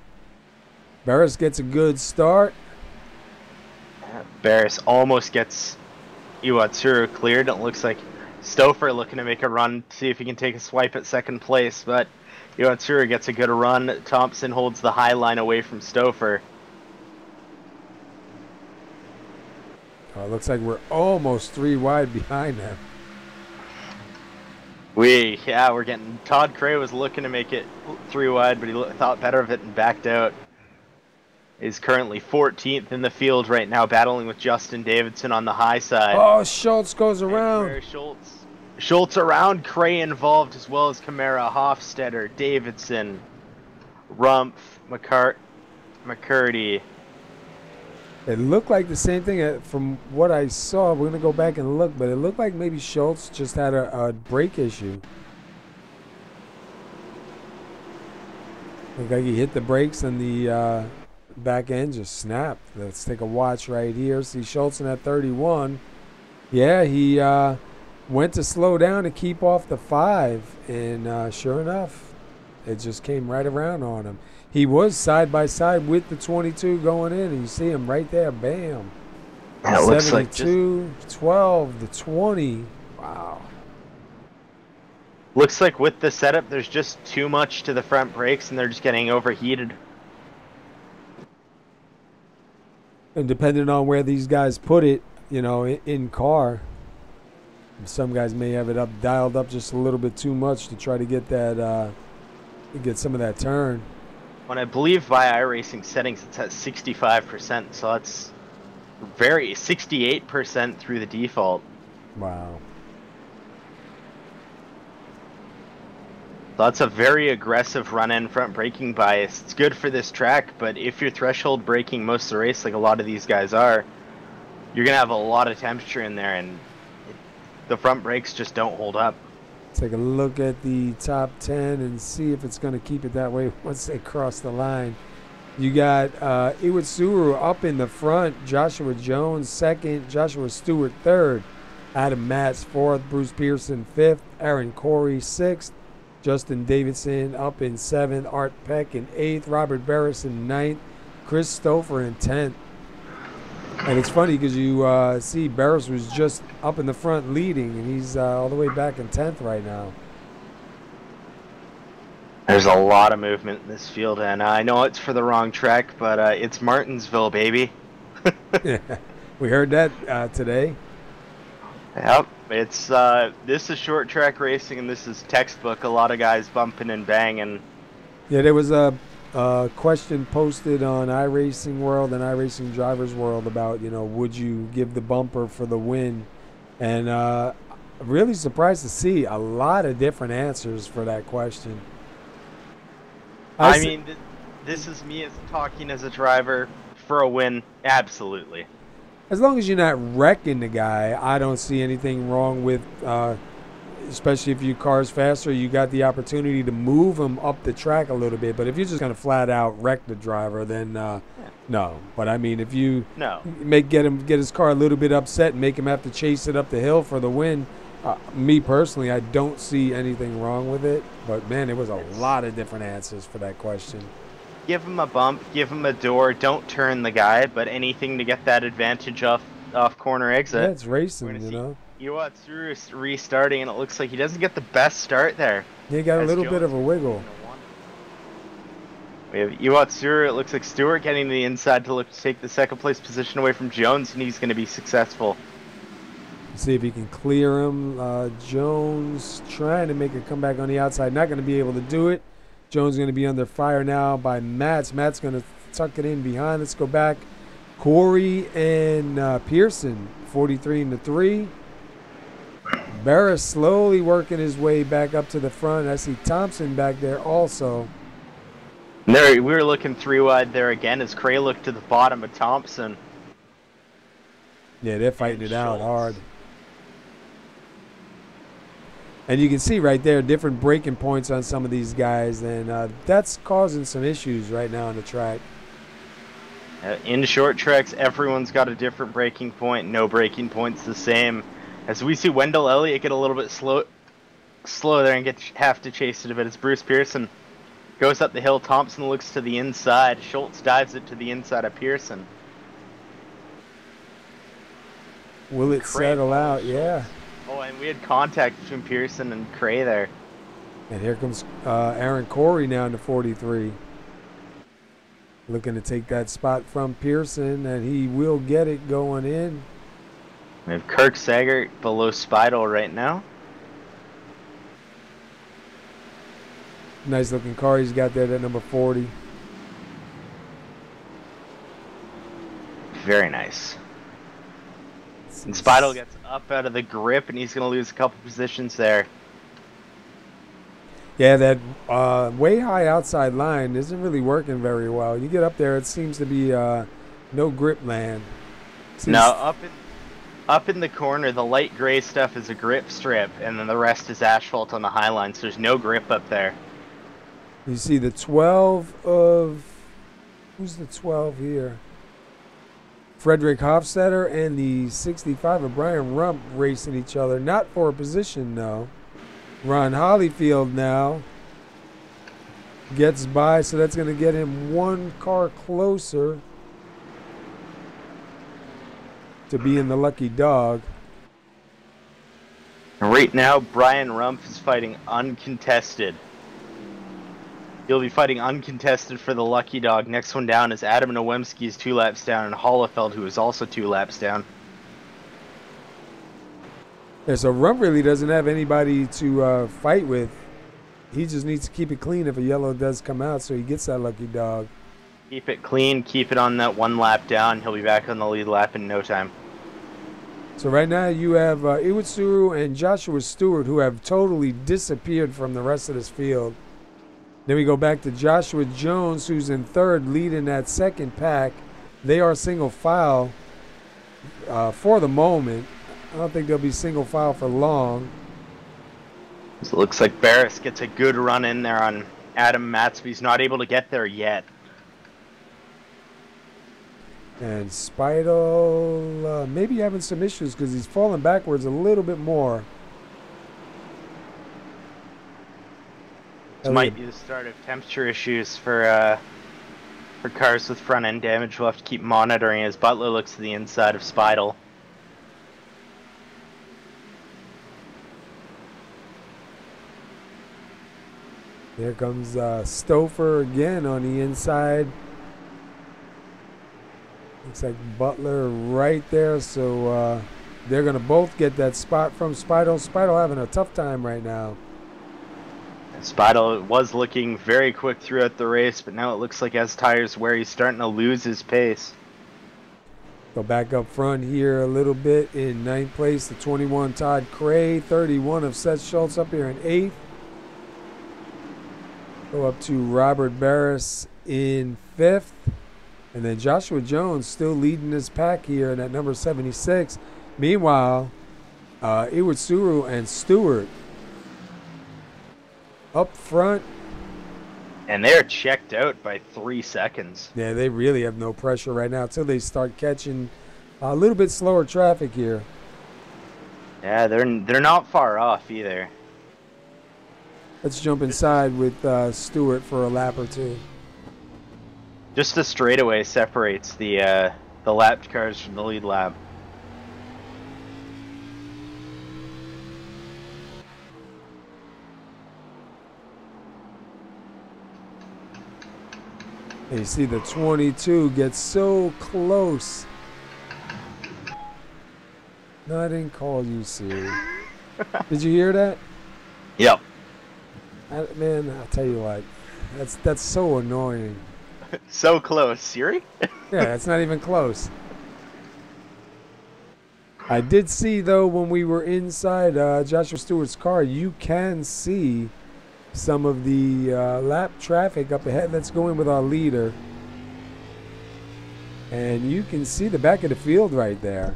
Barris gets a good start. Barris almost gets Iwatsuru cleared. It looks like Stouffer looking to make a run, see if he can take a swipe at second place, but Iwatsuru gets a good run. Thompson holds the high line away from Stouffer. It looks like we're almost 3 wide behind them. We're getting. Todd Cray was looking to make it 3 wide, but he thought better of it and backed out. Is currently 14th in the field right now, battling with Justin Davidson on the high side. Oh, Schultz goes around. Schultz around, Cray involved, as well as Camara, Hofstetter, Davidson, Rumpf, McCurdy. It looked like the same thing from what I saw. We're going to go back and look, but it looked like maybe Schultz just had a brake issue. Looked like he hit the brakes and the back end just snapped. Let's take a watch right here. See Schultz in at 31. Yeah, he went to slow down to keep off the 5, and sure enough, it just came right around on him. He was side by side with the 22 going in, and you see him right there. Bam. That 72, like 12, the 20. Wow. Looks like with the setup, there's just too much to the front brakes, and they're just getting overheated. And depending on where these guys put it, you know, in car, some guys may have it dialed up just a little bit too much to try to get that, get some of that turn. When I believe by iRacing settings, it's at 65%, so that's 68% through the default. Wow. So that's a very aggressive run-in front braking bias. It's good for this track, but if you're threshold braking most of the race, like a lot of these guys are, you're going to have a lot of temperature in there, and the front brakes just don't hold up. Take a look at the top 10 and see if it's going to keep it that way once they cross the line. You got Iwasuru up in the front, Joshua Jones 2nd, Joshua Stewart 3rd, Adam Matz 4th, Bruce Pearson 5th, Aaron Corey 6th, Justin Davidson up in 7th, Art Peck in 8th, Robert Barris in 9th, Chris Stouffer in 10th. And it's funny because you see Barris was just up in the front leading, and he's all the way back in 10th right now. There's a lot of movement in this field, and I know it's for the wrong track, but it's Martinsville, baby. Yeah, we heard that today. Yep, it's this is short track racing, and this is textbook. A lot of guys bumping and banging. Yeah, there was a question posted on iRacing World and iRacing Drivers World about, you know, would you give the bumper for the win? And I'm really surprised to see a lot of different answers for that question. I mean, this is me talking as a driver. For a win, absolutely. As long as you're not wrecking the guy, I don't see anything wrong with, especially if your car's faster, you got the opportunity to move him up the track a little bit. But if you're just going to flat out wreck the driver, then no. But I mean, if you get his car a little bit upset and make him have to chase it up the hill for the win, me personally, I don't see anything wrong with it. But man, there was a lot of different answers for that question. Give him a bump, give him a door, don't turn the guy, but anything to get that advantage off corner exit. Yeah, it's racing, you know. Iwatsuru restarting, and it looks like he doesn't get the best start there. He got a little bit of a wiggle. We have Iwatsuru. It looks like Stewart getting to the inside to look to take the second place position away from Jones, and he's going to be successful. See if he can clear him. Jones trying to make a comeback on the outside. Not going to be able to do it. Jones is going to be under fire now by Mats. Mats going to tuck it in behind. Let's go back. Corey and Pearson, 43-3. Barris slowly working his way back up to the front. I see Thompson back there also. There, we were looking 3-wide there again as Cray looked to the bottom of Thompson. Yeah, they're fighting it out hard. And you can see right there different breaking points on some of these guys, and that's causing some issues right now on the track. In short tracks, everyone's got a different breaking point. No breaking point's the same. As we see Wendell Elliott get a little bit slow there and have to chase it a bit as Bruce Pearson goes up the hill. Thompson looks to the inside. Schultz dives it to the inside of Pearson. Will it settle out? Yeah. Oh, and we had contact between Pearson and Cray there. And here comes Aaron Corey now in the 43. Looking to take that spot from Pearson, and he will get it going in. We have Kirk Sager below Speidel right now. Nice looking car he's got there, that number 40. Very nice. And Speidel gets up out of the grip, and he's going to lose a couple positions there. Yeah, that way high outside line isn't really working very well. You get up there, it seems to be no grip land. No, up in the corner, the light gray stuff is a grip strip, and then the rest is asphalt on the high line, so there's no grip up there. You see the 12 of... Who's the 12 here? Frederick Hofstetter and the 65 of Brian Rump racing each other. Not for a position, though. Ron Hollyfield now gets by, so that's going to get him one car closer to being the lucky dog. Right now, Brian Rump is fighting uncontested. He'll be fighting uncontested for the lucky dog. Next one down is Adam Nowemski is 2 laps down, and Hollefeld, who is also 2 laps down. Yeah, so Rump really doesn't have anybody to fight with. He just needs to keep it clean if a yellow does come out, so he gets that lucky dog. Keep it clean, keep it on that 1 lap down. He'll be back on the lead lap in no time. So right now you have Iwatsuru and Joshua Stewart, who have totally disappeared from the rest of this field. Then we go back to Joshua Jones, who's in third, leading that second pack. They are single file for the moment. I don't think they'll be single file for long. So it looks like Barris gets a good run in there on Adam Matsby. He's not able to get there yet. And Speidel maybe having some issues because he's falling backwards a little bit more. This might be the start of temperature issues for cars with front end damage. We'll have to keep monitoring as Butler looks to the inside of Speidel. Here comes Stouffer again on the inside. Looks like Butler right there, so they're going to both get that spot from Speidel. Speidel having a tough time right now. Speidel was looking very quick throughout the race, but now it looks like as tires wear, he's starting to lose his pace. Go back up front here a little bit in 9th place, the 21 Todd Cray, 31 of Seth Schultz up here in 8th. Go up to Robert Barris in 5th. And then Joshua Jones still leading this pack here in at number 76. Meanwhile, Iwatsuru and Stewart up front. And they're checked out by 3 seconds. Yeah, they really have no pressure right now until they start catching a little bit slower traffic here. Yeah, they're not far off either. Let's jump inside with Stewart for a lap or two. Just the straightaway separates the lapped cars from the lead lap. And you see the 22 gets so close. No, I didn't call you Siri. Did you hear that? Yep. Man, I'll tell you what. That's so annoying. So close, Siri? Yeah, it's not even close. I did see, though, when we were inside Joshua Stewart's car, you can see some of the lap traffic up ahead that's going with our leader. And you can see the back of the field right there.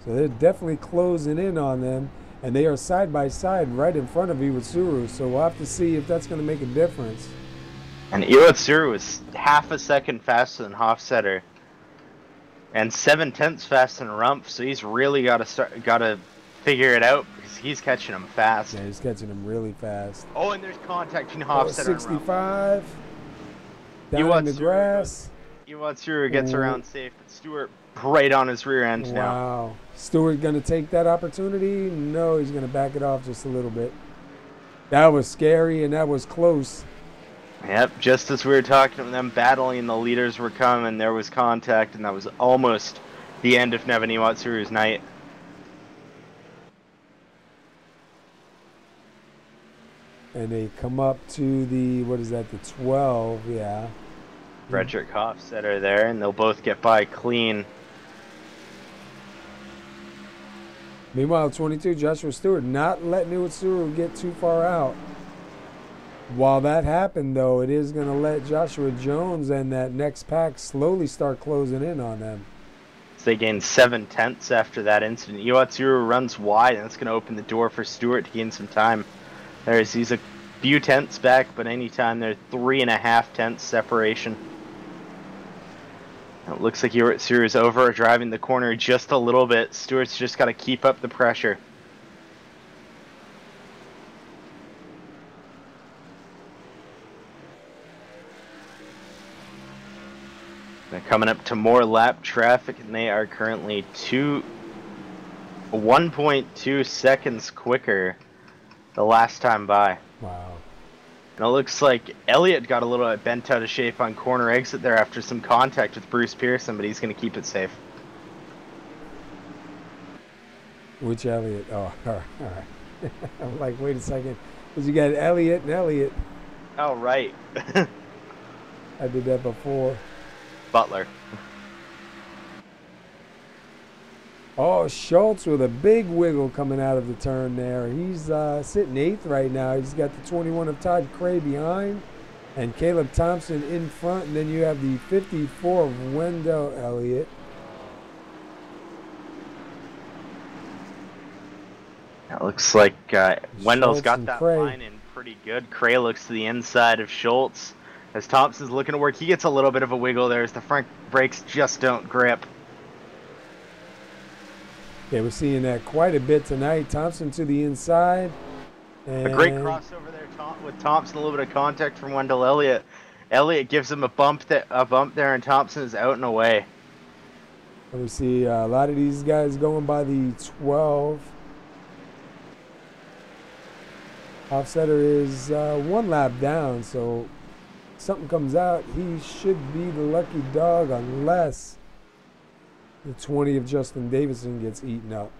So they're definitely closing in on them. And they are side by side right in front of Iwatsuru. So we'll have to see if that's going to make a difference. And Iwatsuru was half a second faster than Hofstetter. And 7/10 faster than Rumpf, so he's really got to figure it out because he's catching him fast. Yeah, he's catching him really fast. Oh, and there's contact between Hofstetter and Rumpf. 65. Down in the grass. Iwatsuru gets around safe, but Stewart right on his rear end now. Wow. Stewart going to take that opportunity? No, he's going to back it off just a little bit. That was scary, and that was close. Yep, just as we were talking to them battling, the leaders were coming, there was contact, and that was almost the end of Nevin Iwatsuru's night. And they come up to the, what is that, the 12, yeah. Frederick Hofstetter there, and they'll both get by clean. Meanwhile, 22, Joshua Stewart not letting Iwatsuru get too far out. While that happened, though, it is going to let Joshua Jones and that next pack slowly start closing in on them. So they gained 7/10 after that incident. Iwatsuru runs wide, and that's going to open the door for Stewart to gain some time. He's a few tenths back, but anytime they're 3.5 tenths separation. It looks like Iwatsuru is over driving the corner just a little bit. Stewart's just got to keep up the pressure. They're coming up to more lap traffic, and they are currently 1.2 seconds quicker the last time by. Wow. And it looks like Elliott got a little bit bent out of shape on corner exit there after some contact with Bruce Pearson, but he's going to keep it safe. Which Elliott? Oh, all right. I'm like, wait a second. Because you got Elliott and Elliott. Oh, right. I did that before. Butler. Oh, Schultz with a big wiggle coming out of the turn there. He's sitting 8th right now. He's got the 21 of Todd Cray behind and Caleb Thompson in front. And then you have the 54 of Wendell Elliott. It looks like Wendell's Schultz got that Cray. line in pretty good. Cray looks to the inside of Schultz. As Thompson's looking to work, he gets a little bit of a wiggle there as the front brakes just don't grip. Yeah, we're seeing that quite a bit tonight. Thompson to the inside. And A great crossover there with Thompson, a little bit of contact from Wendell Elliott. Elliott gives him a bump there, and Thompson is out and away. And we see a lot of these guys going by the 12. Hofstetter is 1 lap down, so something comes out, he should be the lucky dog unless the 20 of Justin Davison gets eaten up.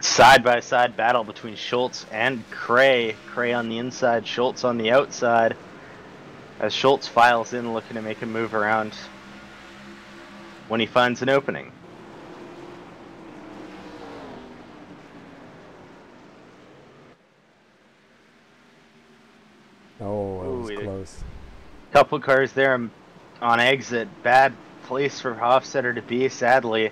Side-by-side battle between Schultz and Cray. Cray on the inside, Schultz on the outside. As Schultz files in looking to make a move around when he finds an opening. Oh, that was close. Couple cars there on exit. Bad place for Hofstetter to be, sadly,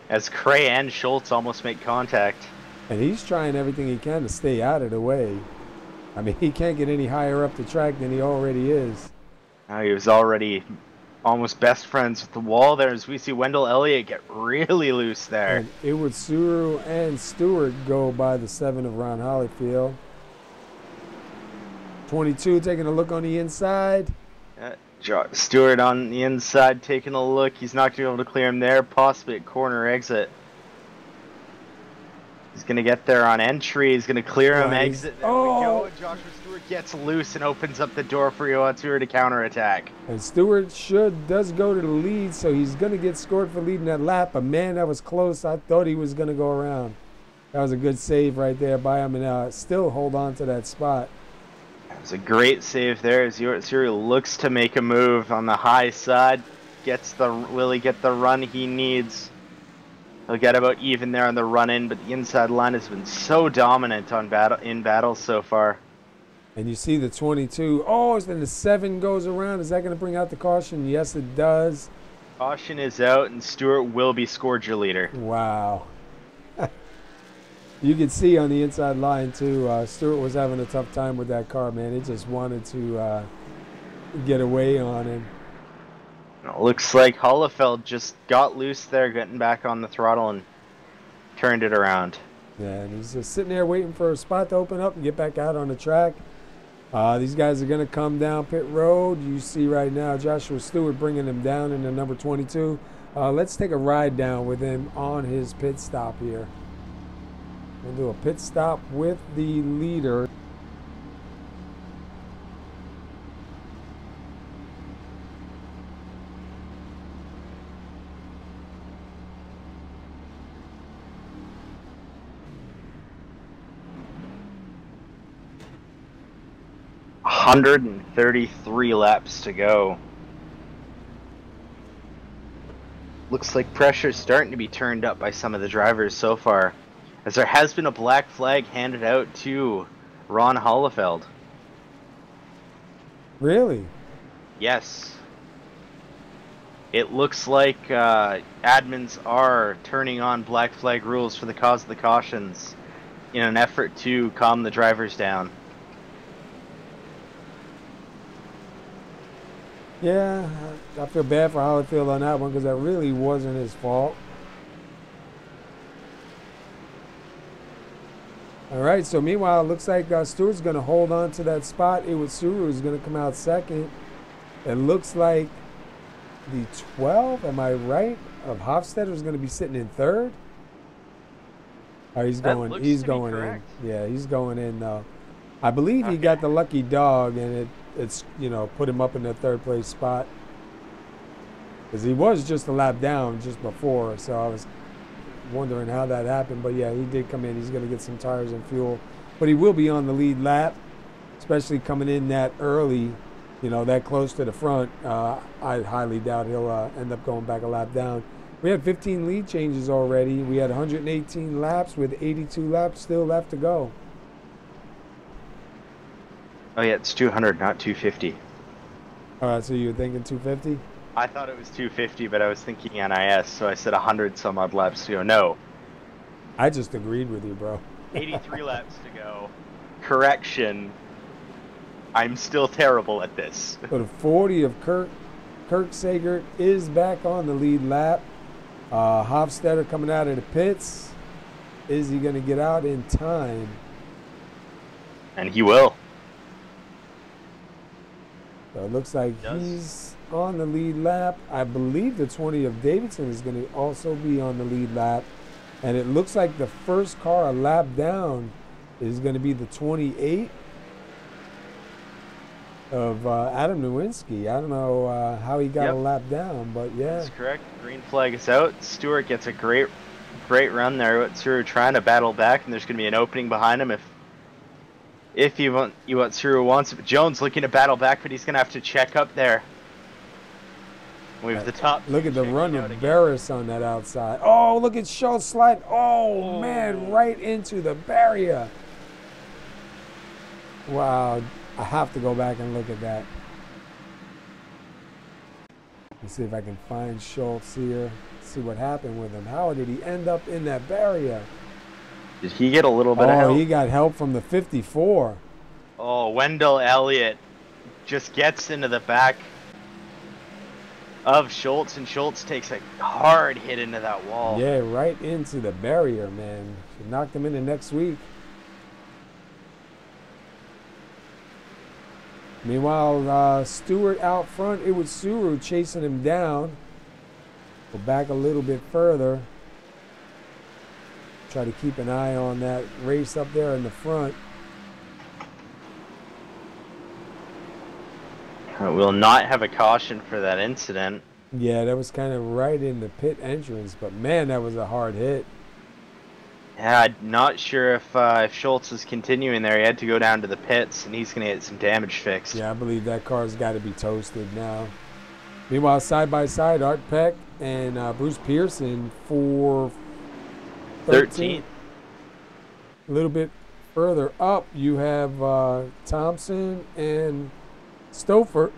as Cray and Schultz almost make contact. And he's trying everything he can to stay out of the way. I mean, he can't get any higher up the track than he already is. He was already almost best friends with the wall there as we see Wendell Elliott get really loose there. And Iwatsuru and Stewart go by the 7 of Ron Hollyfield. 22 taking a look on the inside. Stewart on the inside taking a look. He's not going to be able to clear him there, possibly at corner exit. He's going to get there on entry. He's going to clear him, Right. exit. There we go. And Joshua Stewart gets loose and opens up the door for Yoatsuru to counterattack. And Stewart does go to the lead, so he's going to get scored for leading that lap. But, man, that was close. I thought he was going to go around. That was a good save right there by him, and still hold on to that spot. That was a great save there as Yoatsuru looks to make a move on the high side. Will he get the run he needs? He'll get about even there on the run-in, but the inside line has been so dominant in battles so far. And you see the 22. Oh, then the 7 goes around. Is that going to bring out the caution? Yes, it does. Caution is out, and Stewart will be scored your leader. Wow. You can see on the inside line, too, Stewart was having a tough time with that car, man. He just wanted to get away on him. It looks like Hollefeld just got loose there, getting back on the throttle and turned it around. Yeah, and he's just sitting there waiting for a spot to open up and get back out on the track. These guys are going to come down pit road. You see right now Joshua Stewart bringing him down in the number 22. Let's take a ride down with him on his pit stop here. We'll do a pit stop with the leader. $133 laps to go. Looks like pressure's starting to be turned up by some of the drivers so far, as there has been a black flag handed out to Ron Hollefeld. Really? Yes. It looks like admins are turning on black flag rules for the cause of the cautions in an effort to calm the drivers down. Yeah, I feel bad for Hollefeld on that one because that really wasn't his fault. All right, so meanwhile, it looks like Stewart's going to hold on to that spot. Iwasuru is going to come out second. It looks like the 12, am I right, of Hofstetter is going to be sitting in third. Oh, he's going in. Yeah, he's going in though. I believe he got the lucky dog, and it's put him up in the third place spot. Because he was just a lap down just before, so I was wondering how that happened. But yeah, he did come in. He's going to get some tires and fuel. But he will be on the lead lap, especially coming in that early, that close to the front. I highly doubt he'll end up going back a lap down. We had 15 lead changes already. We had 118 laps with 82 laps still left to go. Oh yeah, it's 200, not 250. All right, so you were thinking 250? I thought it was 250, but I was thinking NIS, so I said 100 some odd laps to go. No. I just agreed with you, bro. 83 laps to go. Correction. I'm still terrible at this. So the 40 of Kirk Sagert is back on the lead lap. Hofstetter coming out of the pits. Is he going to get out in time? And he will. So it looks like he's on the lead lap. I believe the 20 of Davidson is going to also be on the lead lap. And it looks like the first car a lap down is going to be the 28 of Adam Nowinski. I don't know how he got a lap down, but yeah. That's correct. Green flag is out. Stewart gets a great run there. Tsuru trying to battle back, and there's going to be an opening behind him if Tsuru wants it. But Jones looking to battle back, but he's going to have to check up there. We have the top. Look at the run of Barris on that outside. Oh, look at Schultz slide. Oh, man, right into the barrier. Wow. I have to go back and look at that. Let's see if I can find Schultz here. See what happened with him. How did he end up in that barrier? Did he get a little bit of help? Oh, he got help from the 54. Oh, Wendell Elliott just gets into the back of Schultz, and Schultz takes a hard hit into that wall. Yeah, right into the barrier, man. She knocked him into next week. Meanwhile, Stewart out front. It was Suru chasing him down. Go back a little bit further. Try to keep an eye on that race up there in the front. We'll not have a caution for that incident. Yeah, that was kind of right in the pit entrance, but man, that was a hard hit. Yeah, I'm not sure if Schultz is continuing there. He had to go down to the pits, and he's going to get some damage fixed. Yeah, I believe that car's got to be toasted now. Meanwhile, side by side, Art Peck and Bruce Pearson for 13. A little bit further up, you have Thompson and Stouffer.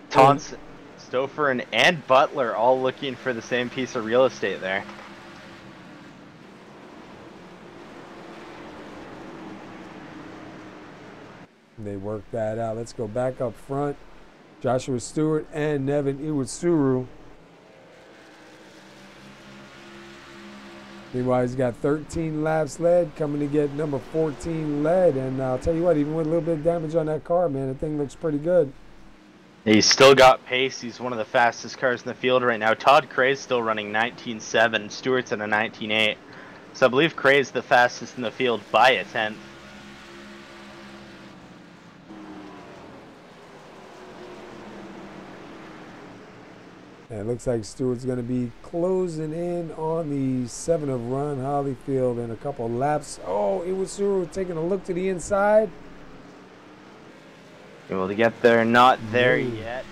Stouffer and Butler all looking for the same piece of real estate there. They work that out. Let's go back up front. Joshua Stewart and Nevin Iwasuru. Meanwhile, he's got 13 laps led, coming to get number 14 led. And I'll tell you what, even with a little bit of damage on that car, man, the thing looks pretty good. He's still got pace. He's one of the fastest cars in the field right now. Todd Cray's still running 19.7. Stewart's at a 19.8. So I believe Cray's the fastest in the field by a tenth. And it looks like Stewart's going to be closing in on the 7 of Ron Hollyfield in a couple laps. Oh, Iwasuru taking a look to the inside. Able to get there, not there yet.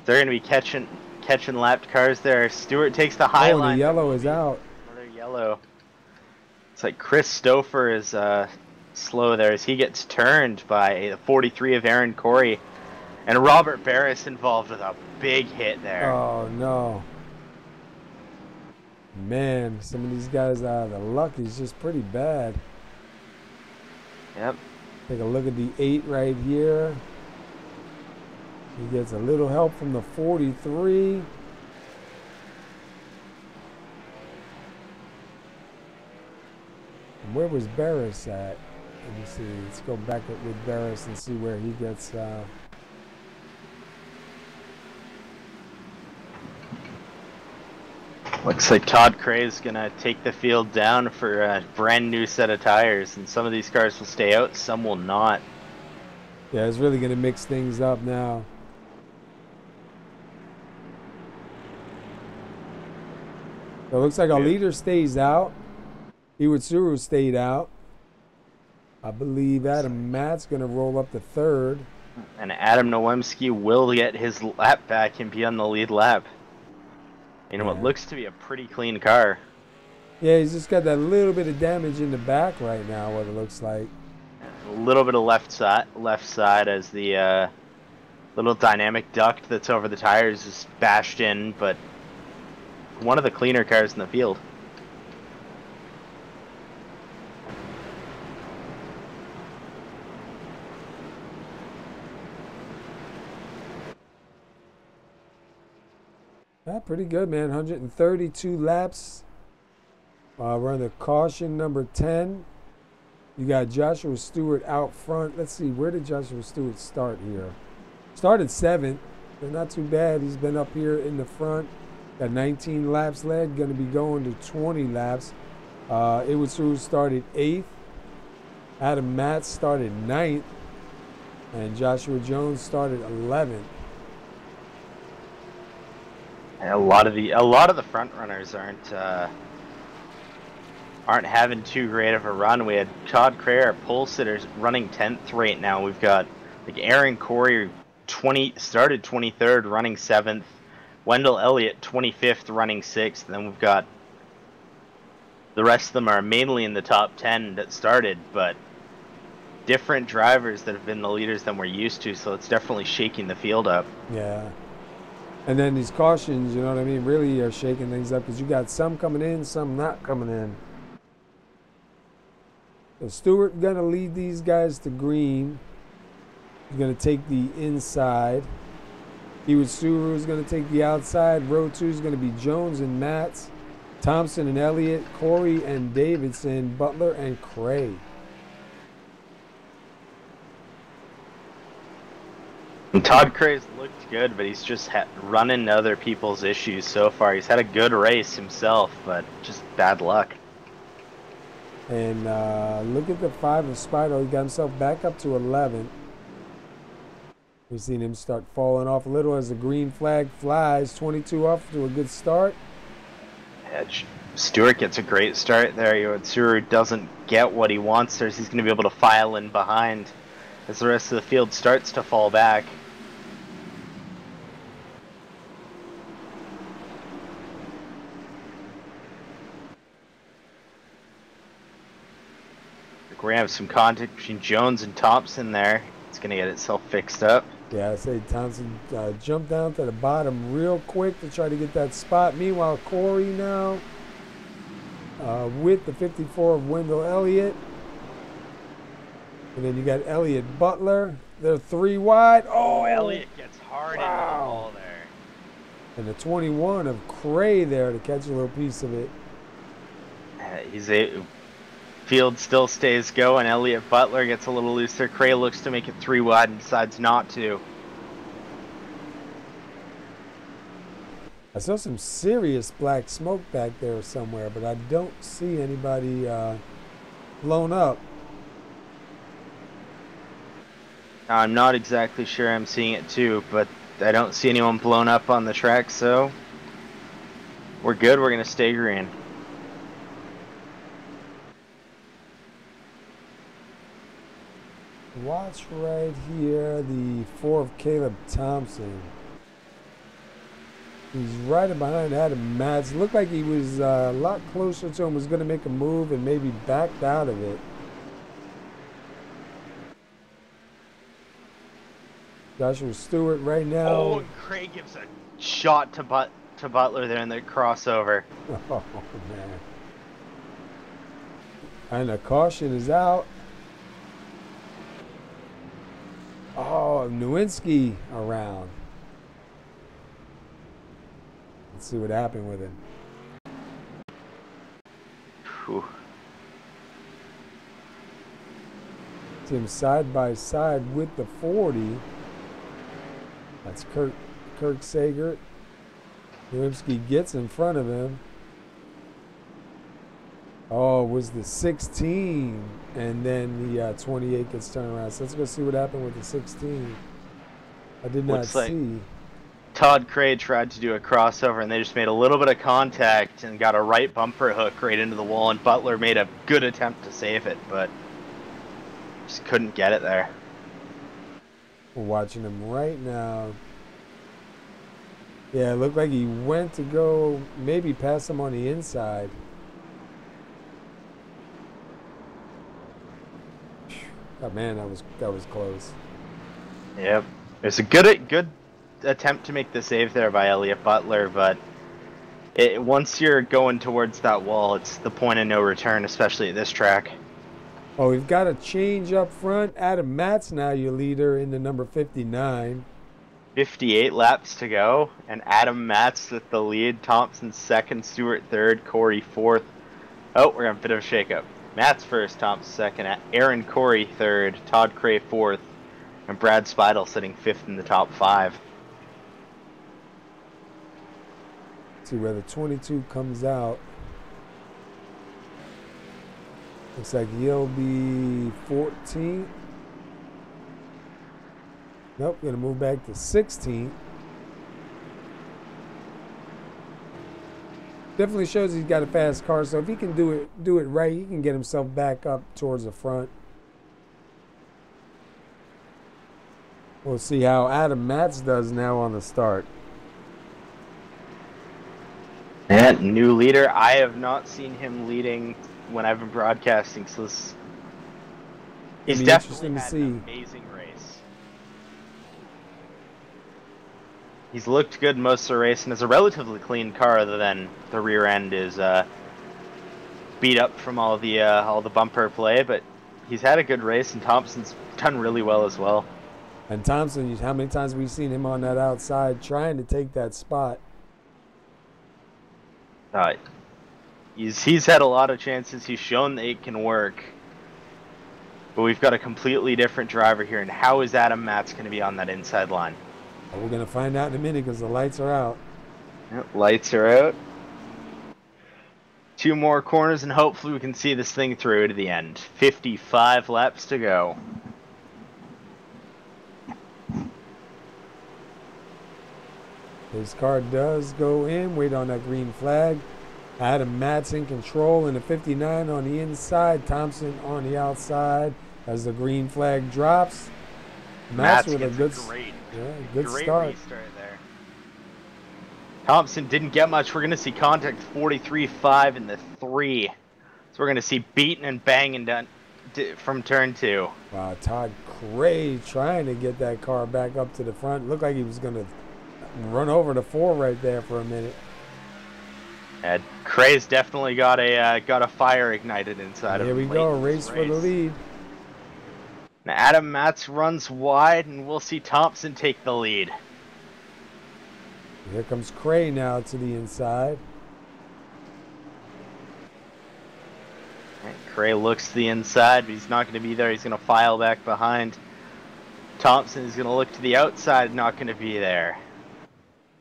They're going to be catching lapped cars there. Stewart takes the high line. Oh, the yellow is out. Another yellow. It's like Chris Stouffer is slow there as he gets turned by the 43 of Aaron Corey. And Robert Barris involved with a big hit there. Oh, no. Man, some of these guys, the luck is just pretty bad. Yep. Take a look at the 8 right here. He gets a little help from the 43. And where was Barris at? Let me see. Let's go back with Barris and see where he gets... Looks like Todd Cray's gonna take the field down for a brand new set of tires, and some of these cars will stay out, some will not. Yeah, it's really gonna mix things up now. So it looks like our leader stays out. Iwasuru stayed out. I believe Adam Matt's gonna roll up to 3rd. And Adam Nowemski will get his lap back and be on the lead lap. In what looks to be a pretty clean car. Yeah, he's just got that little bit of damage in the back right now, what it looks like. A little bit of left side as the little dynamic duct that's over the tires is bashed in, but one of the cleaner cars in the field. Yeah, pretty good, man. 132 laps. We're on the caution number 10. You got Joshua Stewart out front. Let's see, where did Joshua Stewart start here? Started 7th, but not too bad. He's been up here in the front. Got 19 laps led, going to be going to 20 laps. Iwasuru started 8th. Adam Matz started 9th. And Joshua Jones started 11th. And a lot of the front runners aren't having too great of a run. We had Todd Cray, our pole sitters, running 10th right now. We've got like Aaron Corey started 23rd, running 7th. Wendell Elliott 25th, running 6th. And then we've got the rest of them are mainly in the top 10 that started, but different drivers that have been the leaders than we're used to. So it's definitely shaking the field up. Yeah. And then these cautions, you know what I mean, really are shaking things up because you got some coming in, some not coming in. So Stewart going to lead these guys to green. He's going to take the inside. Iwasuru is going to take the outside. Row 2 is going to be Jones and Matz, Thompson and Elliott, Corey and Davidson, Butler and Cray. Todd Cray's looked good, but he's just run into other people's issues so far. He's had a good race himself, but just bad luck. And look at the 5 of Spido. He got himself back up to 11. We've seen him start falling off a little as the green flag flies. 22 off to a good start. Yeah, Stewart gets a great start there. Yotsuru doesn't get what he wants there. He's going to be able to file in behind as the rest of the field starts to fall back. We're going to have some contact between Jones and Thompson there. It's going to get itself fixed up. Yeah, I say Thompson jumped down to the bottom real quick to try to get that spot. Meanwhile, Corey now with the 54 of Wendell Elliott. And then you got Elliott Butler. They're 3 wide. Oh, Elliott gets hard into the ball there. And the 21 of Cray there to catch a little piece of it. Field still stays going. Elliott Butler gets a little looser. Cray looks to make it 3 wide and decides not to. I saw some serious black smoke back there somewhere, but I don't see anybody blown up. I'm not exactly sure. I'm seeing it too, but I don't see anyone blown up on the track, so we're good. We're going to stay green. Watch right here, the 4 of Caleb Thompson. He's right behind Adam Matz. Looked like he was a lot closer to him, was going to make a move and maybe backed out of it. Joshua Stewart right now. Oh, and Craig gives a shot to Butler there in the crossover. Oh, man. And the caution is out. Oh, Nowinski around. Let's see what happened with him. Whew. See him side by side with the 40. That's Kirk Sager. Nowinski gets in front of him. Oh, it was the 16, and then the 28 gets turned around. So let's go see what happened with the 16. I did not see. Todd Cray tried to do a crossover, and they just made a little bit of contact and got a right bumper hook right into the wall, and Butler made a good attempt to save it, but just couldn't get it there. We're watching him right now. Yeah, it looked like he went to go maybe pass him on the inside. Oh man, that was close. Yep, it's a good attempt to make the save there by Elliott Butler, but once you're going towards that wall, it's the point of no return, especially at this track. Oh, we've got a change up front. Adam Matz now your leader in the number 59. 58 laps to go, and Adam Matz with the lead. Thompson second, Stewart third, Corey fourth. Oh, we're having a bit of a shakeup. Matz first, Thompson second, Aaron Corey third, Todd Cray fourth, and Brad Speidel sitting fifth in the top 5. See where the 22 comes out. Looks like he'll be 14th. Nope, gonna move back to 16th. Definitely shows he's got a fast car, so if he can do it right, he can get himself back up towards the front. We'll see how Adam Matz does now on the start. And new leader. I have not seen him leading when I've been broadcasting, so he's definitely had an amazing race. He's looked good most of the race, and it's a relatively clean car, other than the rear end is beat up from all the bumper play. But he's had a good race, and Thompson's done really well as well. And Thompson, how many times have we seen him on that outside trying to take that spot? He's had a lot of chances. He's shown that it can work. But we've got a completely different driver here, and how is Adam Matz going to be on that inside line? Well, we're going to find out in a minute because the lights are out. Yep, lights are out. 2 more corners, and hopefully we can see this thing through to the end. 55 laps to go. His car does go in. Wait on that green flag. Adam Matz in control in the 59 on the inside. Thompson on the outside as the green flag drops. Matz with a good start. Great restart there. Thompson didn't get much. We're going to see contact 43.5 in the 3. So we're going to see beating and banging done from turn 2. Wow, Todd Cray trying to get that car back up to the front. Looked like he was going to run over the 4 right there for a minute. And Cray's definitely got a fire ignited inside of him. Here we go, race for the lead. Now Adam Matz runs wide, and we'll see Thompson take the lead. Here comes Cray now to the inside. Right, Cray looks to the inside, but he's not going to be there. He's going to file back behind. Thompson is going to look to the outside, not going to be there.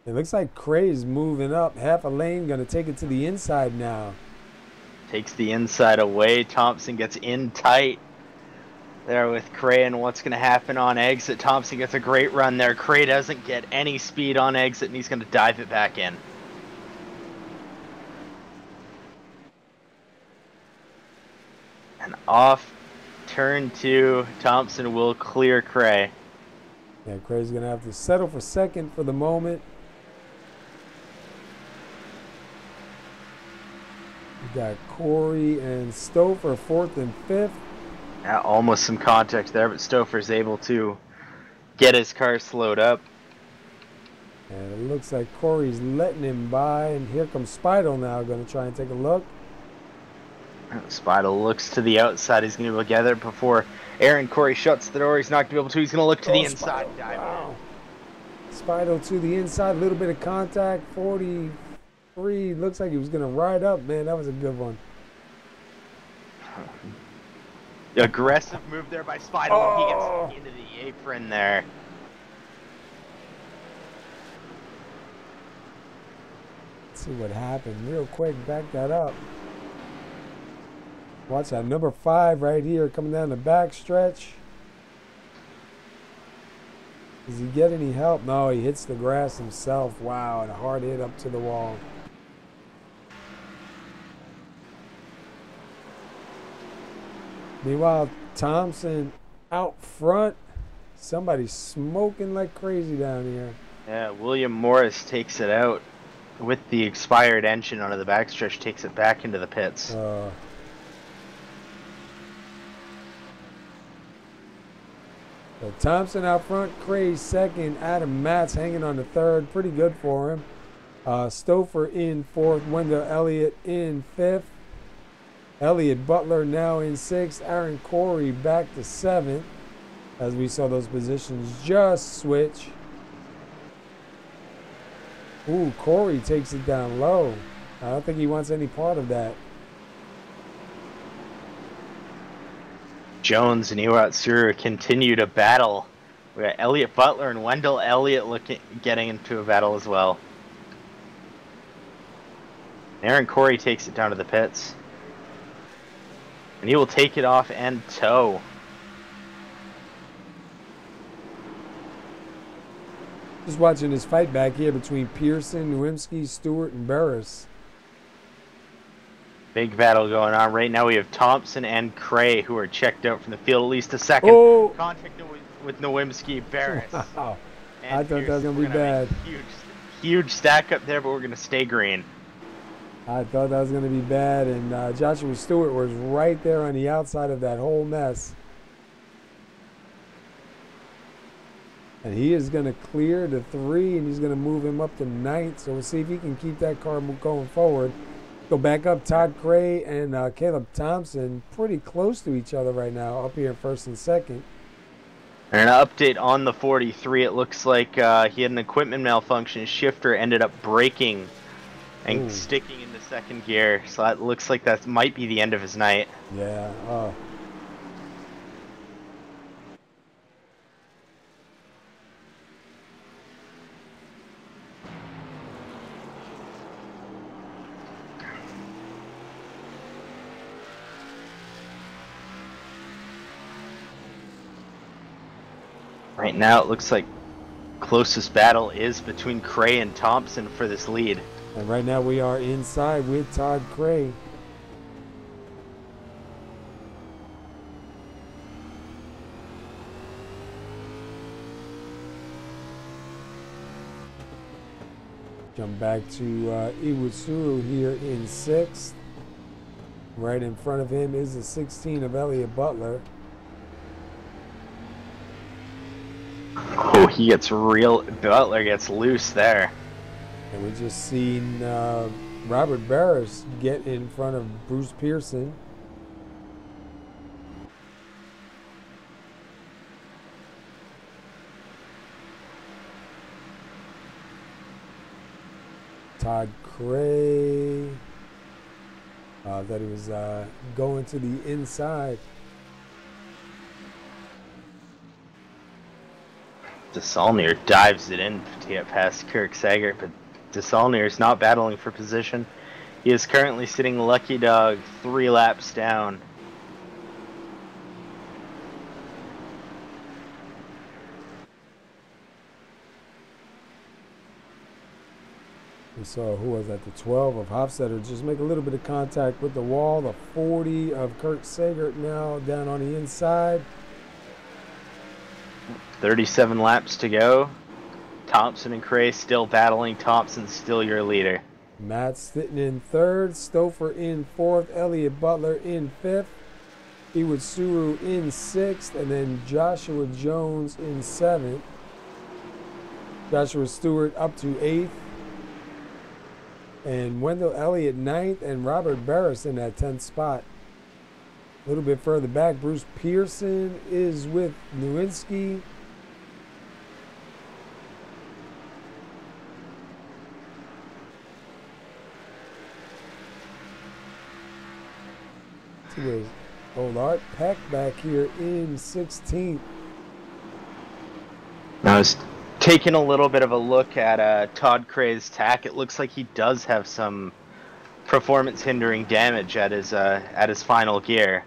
It looks like Cray's moving up half a lane, going to take it to the inside now. Takes the inside away. Thompson gets in tight there with Cray, and what's going to happen on exit? Thompson gets a great run there. Cray doesn't get any speed on exit, and he's going to dive it back in. And off turn 2, Thompson will clear Cray. Yeah, Cray's going to have to settle for second for the moment. We got Corey and Stouffer 4th and 5th. Yeah, almost some contact there, but Stouffer's able to get his car slowed up. And it looks like Corey's letting him by, and here comes Spidel now, going to try and take a look. Spidel looks to the outside. He's going to be able to gather before Aaron Corey shuts the door. He's not going to be able to. He's going to look to the inside. Wow. Spidel to the inside, a little bit of contact, 43. Looks like he was going to ride up, man. That was a good one. Aggressive move there by Spidel. Oh. He gets into the apron there. Let's see what happened real quick. Back that up. Watch that. Number 5 right here coming down the back stretch. Does he get any help? No, he hits the grass himself. Wow, and a hard hit up to the wall. Meanwhile, Thompson out front. Somebody's smoking like crazy down here. Yeah, William Morris takes it out with the expired engine onto the backstretch, takes it back into the pits. So Thompson out front, Cray second, Adam Matz hanging on the 3rd. Pretty good for him. Stouffer in 4th, Wendell Elliott in 5th. Elliott Butler now in 6th. Aaron Corey back to 7th. As we saw those positions just switch. Ooh, Corey takes it down low. I don't think he wants any part of that. Jones and Iwatsuru continue to battle. We got Elliott Butler and Wendell Elliott getting into a battle as well. Aaron Corey takes it down to the pits. And he will take it off and tow. Just watching this fight back here between Pearson, Nowinski, Stewart, and Barris. Big battle going on right now. We have Thompson and Cray who are checked out from the field at least a second. Oh. Contact with Nowinski, Barris. Wow. And I thought that was going to be bad. Huge stack up there, but we're going to stay green. I thought that was going to be bad, and Joshua Stewart was right there on the outside of that whole mess. And he is going to clear the 3, and he's going to move him up to 9th. So we'll see if he can keep that car going forward. Go back up, Todd Cray and Caleb Thompson pretty close to each other right now, up here in 1st and 2nd. And an update on the 43, it looks like he had an equipment malfunction. His shifter ended up breaking and sticking into 2nd gear. So that looks like that might be the end of his night. Yeah. Right now, it looks like closest battle is between Cray and Thompson for this lead. And right now we are inside with Todd Cray. Jump back to Iwasuru here in 6th. Right in front of him is the 16 of Elliott Butler. Oh, he gets real. Butler gets loose there. And we just seen Robert Barris get in front of Bruce Pearson. Todd Cray. That he was going to the inside. DeSaulnier dives it in to get past Kirk Sager, but DeSaulnier is not battling for position. He is currently sitting lucky dog 3 laps down. We saw, who was that, the 12 of Hofstetter just make a little bit of contact with the wall. The 40 of Kurt Sager now down on the inside. 37 laps to go. Thompson and Cray still battling. Thompson's still your leader. Matt sitting in 3rd. Stouffer in 4th. Elliott Butler in 5th. Iwasuru in 6th. And then Joshua Jones in 7th. Joshua Stewart up to 8th. And Wendell Elliott 9th, and Robert Barris in that 10th spot. A little bit further back, Bruce Pearson is with Nowinski. See where's old Art Peck back here in 16th. Now it's taking a little bit of a look at Todd Cray's tack. It looks like he does have some performance-hindering damage at his final gear.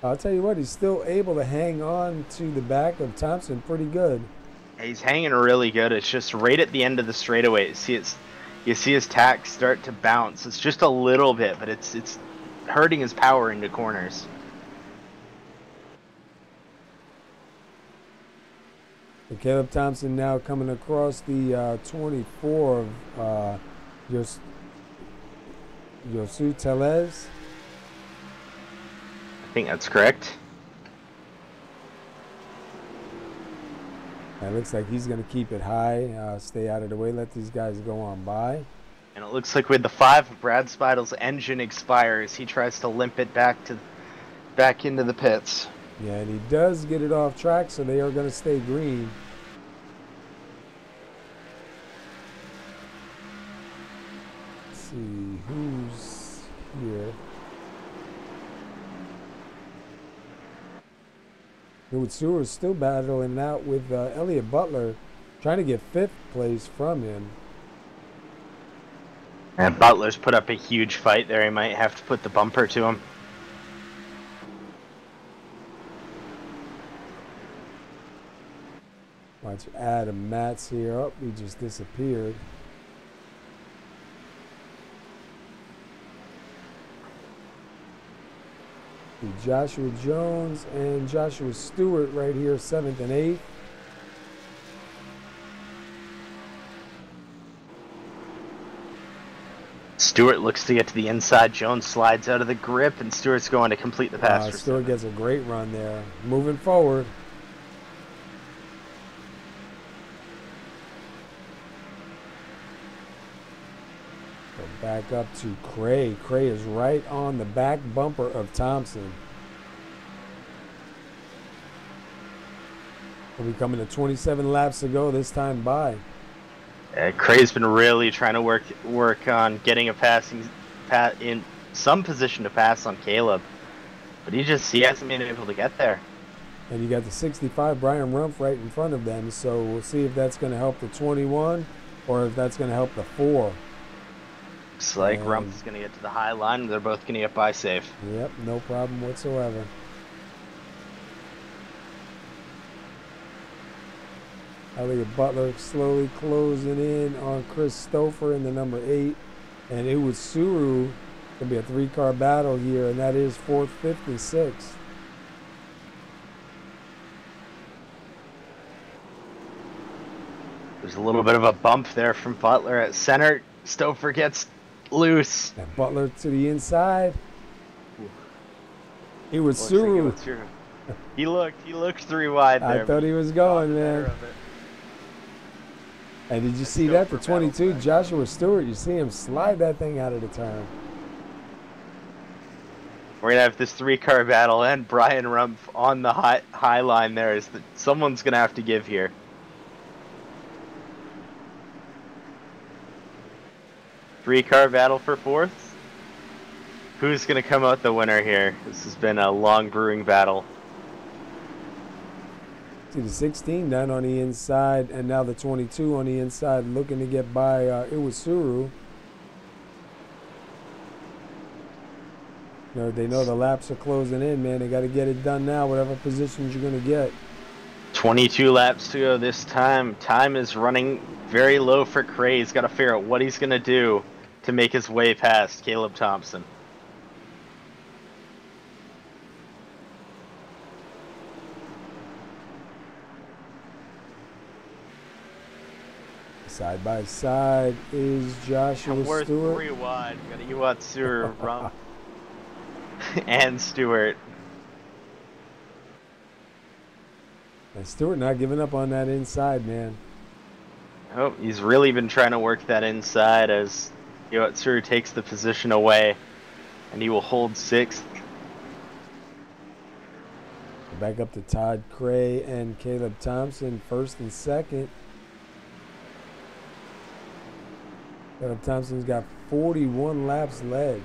I'll tell you what, he's still able to hang on to the back of Thompson pretty good. He's hanging really good. It's just right at the end of the straightaway. You see his tack start to bounce. It's just a little bit, but it's hurting his power into corners. Caleb Thompson now coming across the 24 of Yosu Telez. I think that's correct. It looks like he's going to keep it high, stay out of the way, let these guys go on by. And it looks like with the 5 of Brad Spidle's engine expires, he tries to limp it back into the pits. Yeah, and he does get it off track, so they are going to stay green. Let's see who's here. Howard Stewart is still battling out with Elliott Butler, trying to get 5th place from him. And Butler's put up a huge fight there. He might have to put the bumper to him. Watch Adam Matz here. Oh, he just disappeared. Joshua Jones and Joshua Stewart right here, 7th and 8th. Stewart looks to get to the inside. Jones slides out of the grip, and Stewart's going to complete the pass. Stewart gets a great run there. Moving forward. Go back up to Cray. Cray is right on the back bumper of Thompson. We'll be coming to 27 laps to go this time by. Cray's been really trying to work on getting a in some position to pass on Caleb, but he hasn't been able to get there. And you got the 65 Brian Rumpf right in front of them, so we'll see if that's going to help the 21 or if that's going to help the 4. Looks like Rumpf is going to get to the high line. They're both going to get by safe. Yep, no problem whatsoever. Elliott Butler slowly closing in on Chris Stouffer in the number 8. And it was Suru. Going to be a 3-car battle here, and that is 4th, 5th, and 6th. There's a little bit of a bump there from Butler at center. Stouffer gets loose. And Butler to the inside. It was Suru. He looked 3 wide there. I thought he was going, man. And did you see that? The 22, Joshua Stewart, you see him slide that thing out of the turn. We're going to have this 3-car battle, and Brian Rumpf on the high line there. Someone's going to have to give here. Three-car battle for 4th. Who's going to come out the winner here? This has been a long brewing battle. See the 16 down on the inside, and now the 22 on the inside looking to get by Iwasuru. They know the laps are closing in, man. They got to get it done now, whatever positions you're going to get. 22 laps to go this time. Time is running very low for Cray. He's got to figure out what he's going to do to make his way past Caleb Thompson. Side by side is Joshua We're Stewart. 3 wide. We got Iwatsuru, Rumpf, and Stewart. And Stewart not giving up on that inside, man. Oh, he's really been trying to work that inside as Iwatsuru takes the position away, and he will hold 6th. Back up to Todd Cray and Caleb Thompson, 1st and 2nd. Caleb Thompson's got 41 laps led.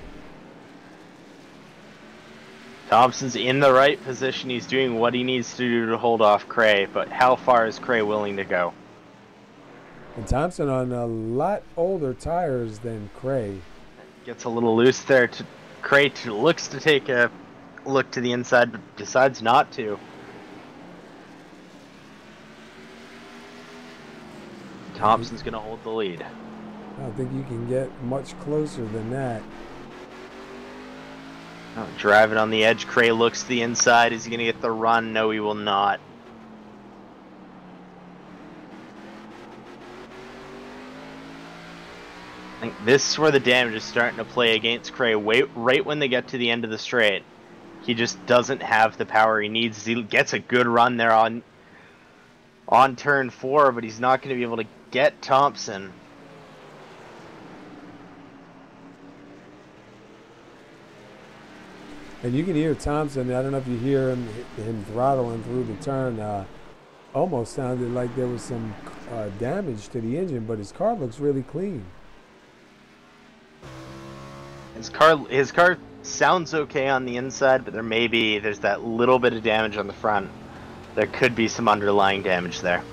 Thompson's in the right position. He's doing what he needs to do to hold off Cray, but how far is Cray willing to go? And Thompson on a lot older tires than Cray. Gets a little loose there. Cray looks to take a look to the inside, but decides not to. Thompson's going to hold the lead. I don't think you can get much closer than that. Oh, driving on the edge. Cray looks to the inside. Is he going to get the run? No, he will not. I think this is where the damage is starting to play against Cray. Right when they get to the end of the straight, he just doesn't have the power he needs. He gets a good run there on turn 4, but he's not going to be able to get Thompson. And you can hear Thompson, I don't know if you hear him throttling through the turn. Almost sounded like there was some damage to the engine, but his car looks really clean. His car sounds okay on the inside, but there's that little bit of damage on the front. There could be some underlying damage there.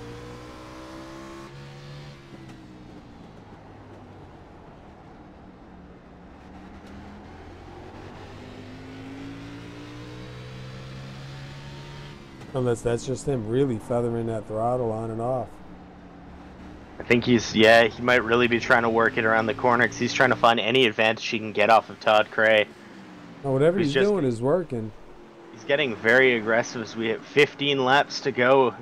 Unless that's just him really feathering that throttle on and off. I think he might really be trying to work it around the corner because he's trying to find any advantage he can get off of Todd Cray. Well, whatever he's doing is working. He's getting very aggressive as we have 15 laps to go.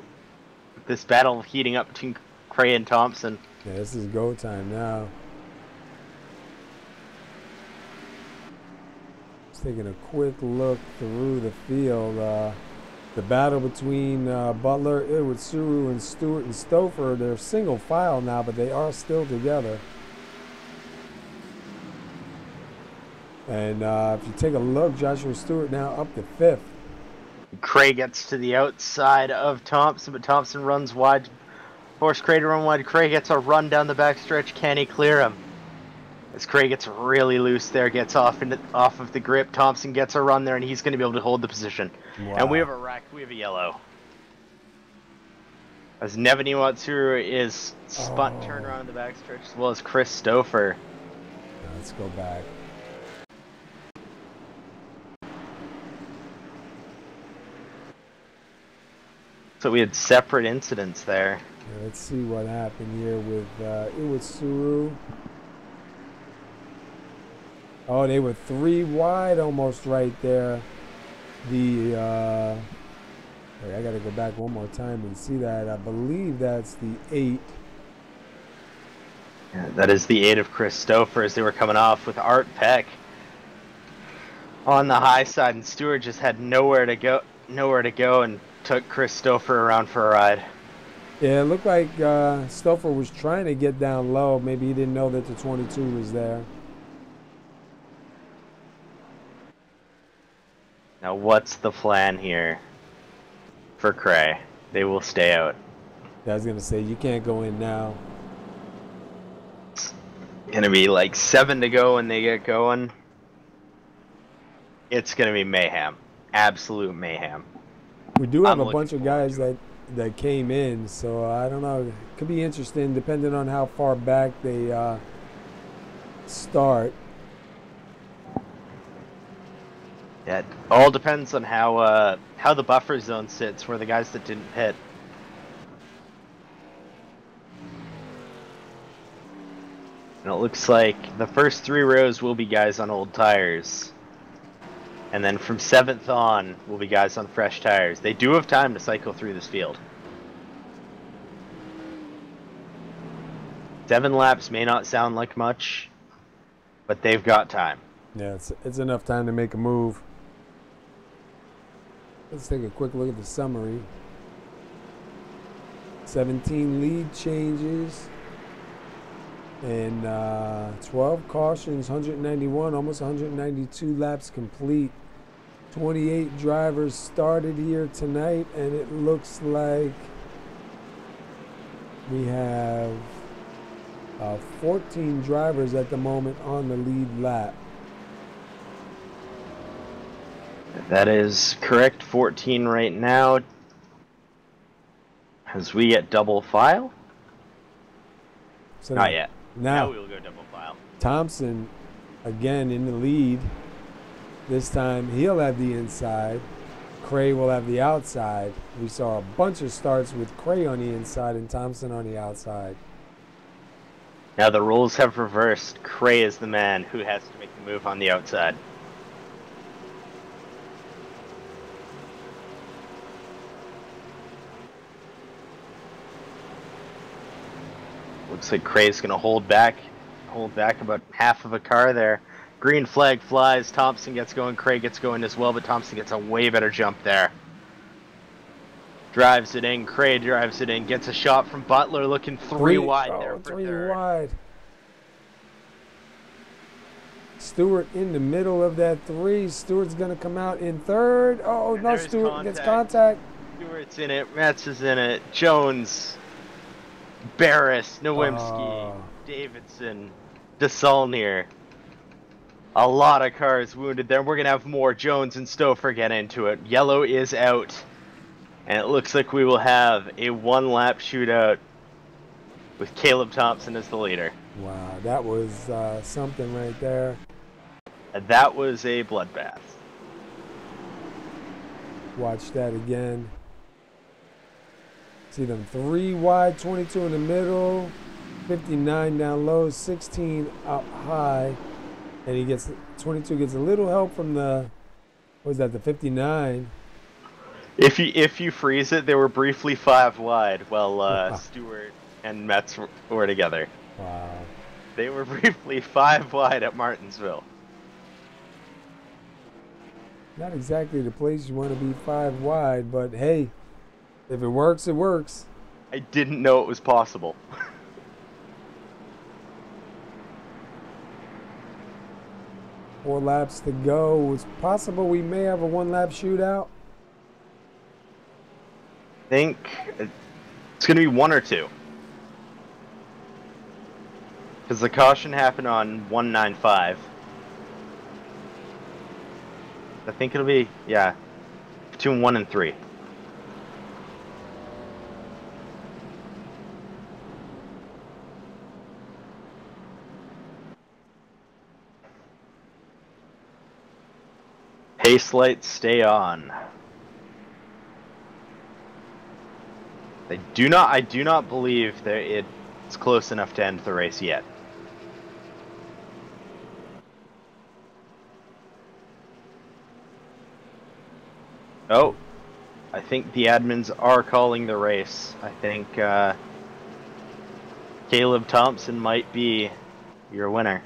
This battle heating up between Cray and Thompson. Yeah, this is go time now. Just taking a quick look through the field. The battle between Butler, Iwasuru, and Stewart and Stouffer, they're single file now, but they are still together. And if you take a look, Joshua Stewart now up to 5th. Cray gets to the outside of Thompson, but Thompson runs wide. Force Cray to run wide. Cray gets a run down the backstretch. Can he clear him? As Cray gets really loose there, gets off of the grip. Thompson gets a run there, and he's going to be able to hold the position. Wow. And we have a wreck. We have a yellow. As Nevin Iwatsuru is spun turn around in the backstretch, as well as Chris Stouffer. Let's go back. So we had separate incidents there. Let's see what happened here with Iwasuru. Oh, they were 3 wide almost right there. The wait, I gotta go back one more time and see that. I believe that's the 8. Yeah, that is the 8 of Christopher as they were coming off with Art Peck on the high side, and Stewart just had nowhere to go, and took Christopher around for a ride. Yeah, it looked like Stouffer was trying to get down low. Maybe he didn't know that the 22 was there. Now, what's the plan here for Cray? They will stay out. Yeah, I was gonna say you can't go in now. It's gonna be like 7 to go when they get going. It's gonna be mayhem, absolute mayhem. We do have a bunch of guys that came in, so I don't know. It could be interesting depending on how far back they start. Yeah, it all depends on how the buffer zone sits for the guys that didn't pit. And it looks like the first 3 rows will be guys on old tires. And then from 7th on will be guys on fresh tires. They do have time to cycle through this field. 7 laps may not sound like much, but they've got time. Yeah, it's enough time to make a move. Let's take a quick look at the summary. 17 lead changes and 12 cautions, 191, almost 192 laps complete. 28 drivers started here tonight, and it looks like we have 14 drivers at the moment on the lead lap. That is correct, 14 right now. As we get double file? So not yet. Now we will go double file. Thompson, again in the lead. This time he'll have the inside. Cray will have the outside. We saw a bunch of starts with Cray on the inside and Thompson on the outside. Now the roles have reversed. Cray is the man who has to make the move on the outside. Looks like Cray's going to hold back about half of a car there. Green flag flies, Thompson gets going, Cray gets going as well, but Thompson gets a way better jump there. Drives it in, Cray drives it in, gets a shot from Butler, looking 3 wide there for 3 third. wide. Stewart in the middle of that 3. Stewart's going to come out in 3rd. Oh, no, Stewart gets contact. Stewart's in it, Metz is in it, Jones, Barris, Nowimski, Davidson, DeSaulnier. A lot of cars wounded there. We're going to have more. Jones and Stouffer get into it. Yellow is out. And it looks like we will have a 1-lap shootout with Caleb Thompson as the leader. Wow, that was something right there. That was a bloodbath. Watch that again. See them 3 wide, 22 in the middle, 59 down low, 16 up high, and he gets 22 gets a little help from the, what was that, the 59. If you freeze it, they were briefly 5 wide while Stewart and Metz were together. Wow. They were briefly 5 wide at Martinsville. Not exactly the place you want to be 5 wide, but hey, if it works, it works. I didn't know it was possible. 4 laps to go. It's possible we may have a 1-lap shootout. I think it's going to be 1 or 2. Because the caution happened on 195. I think it'll be, yeah, between 1 and 3. Pace lights stay on. I do not believe that it's close enough to end the race yet. Oh, I think the admins are calling the race. I think Caleb Thompson might be your winner.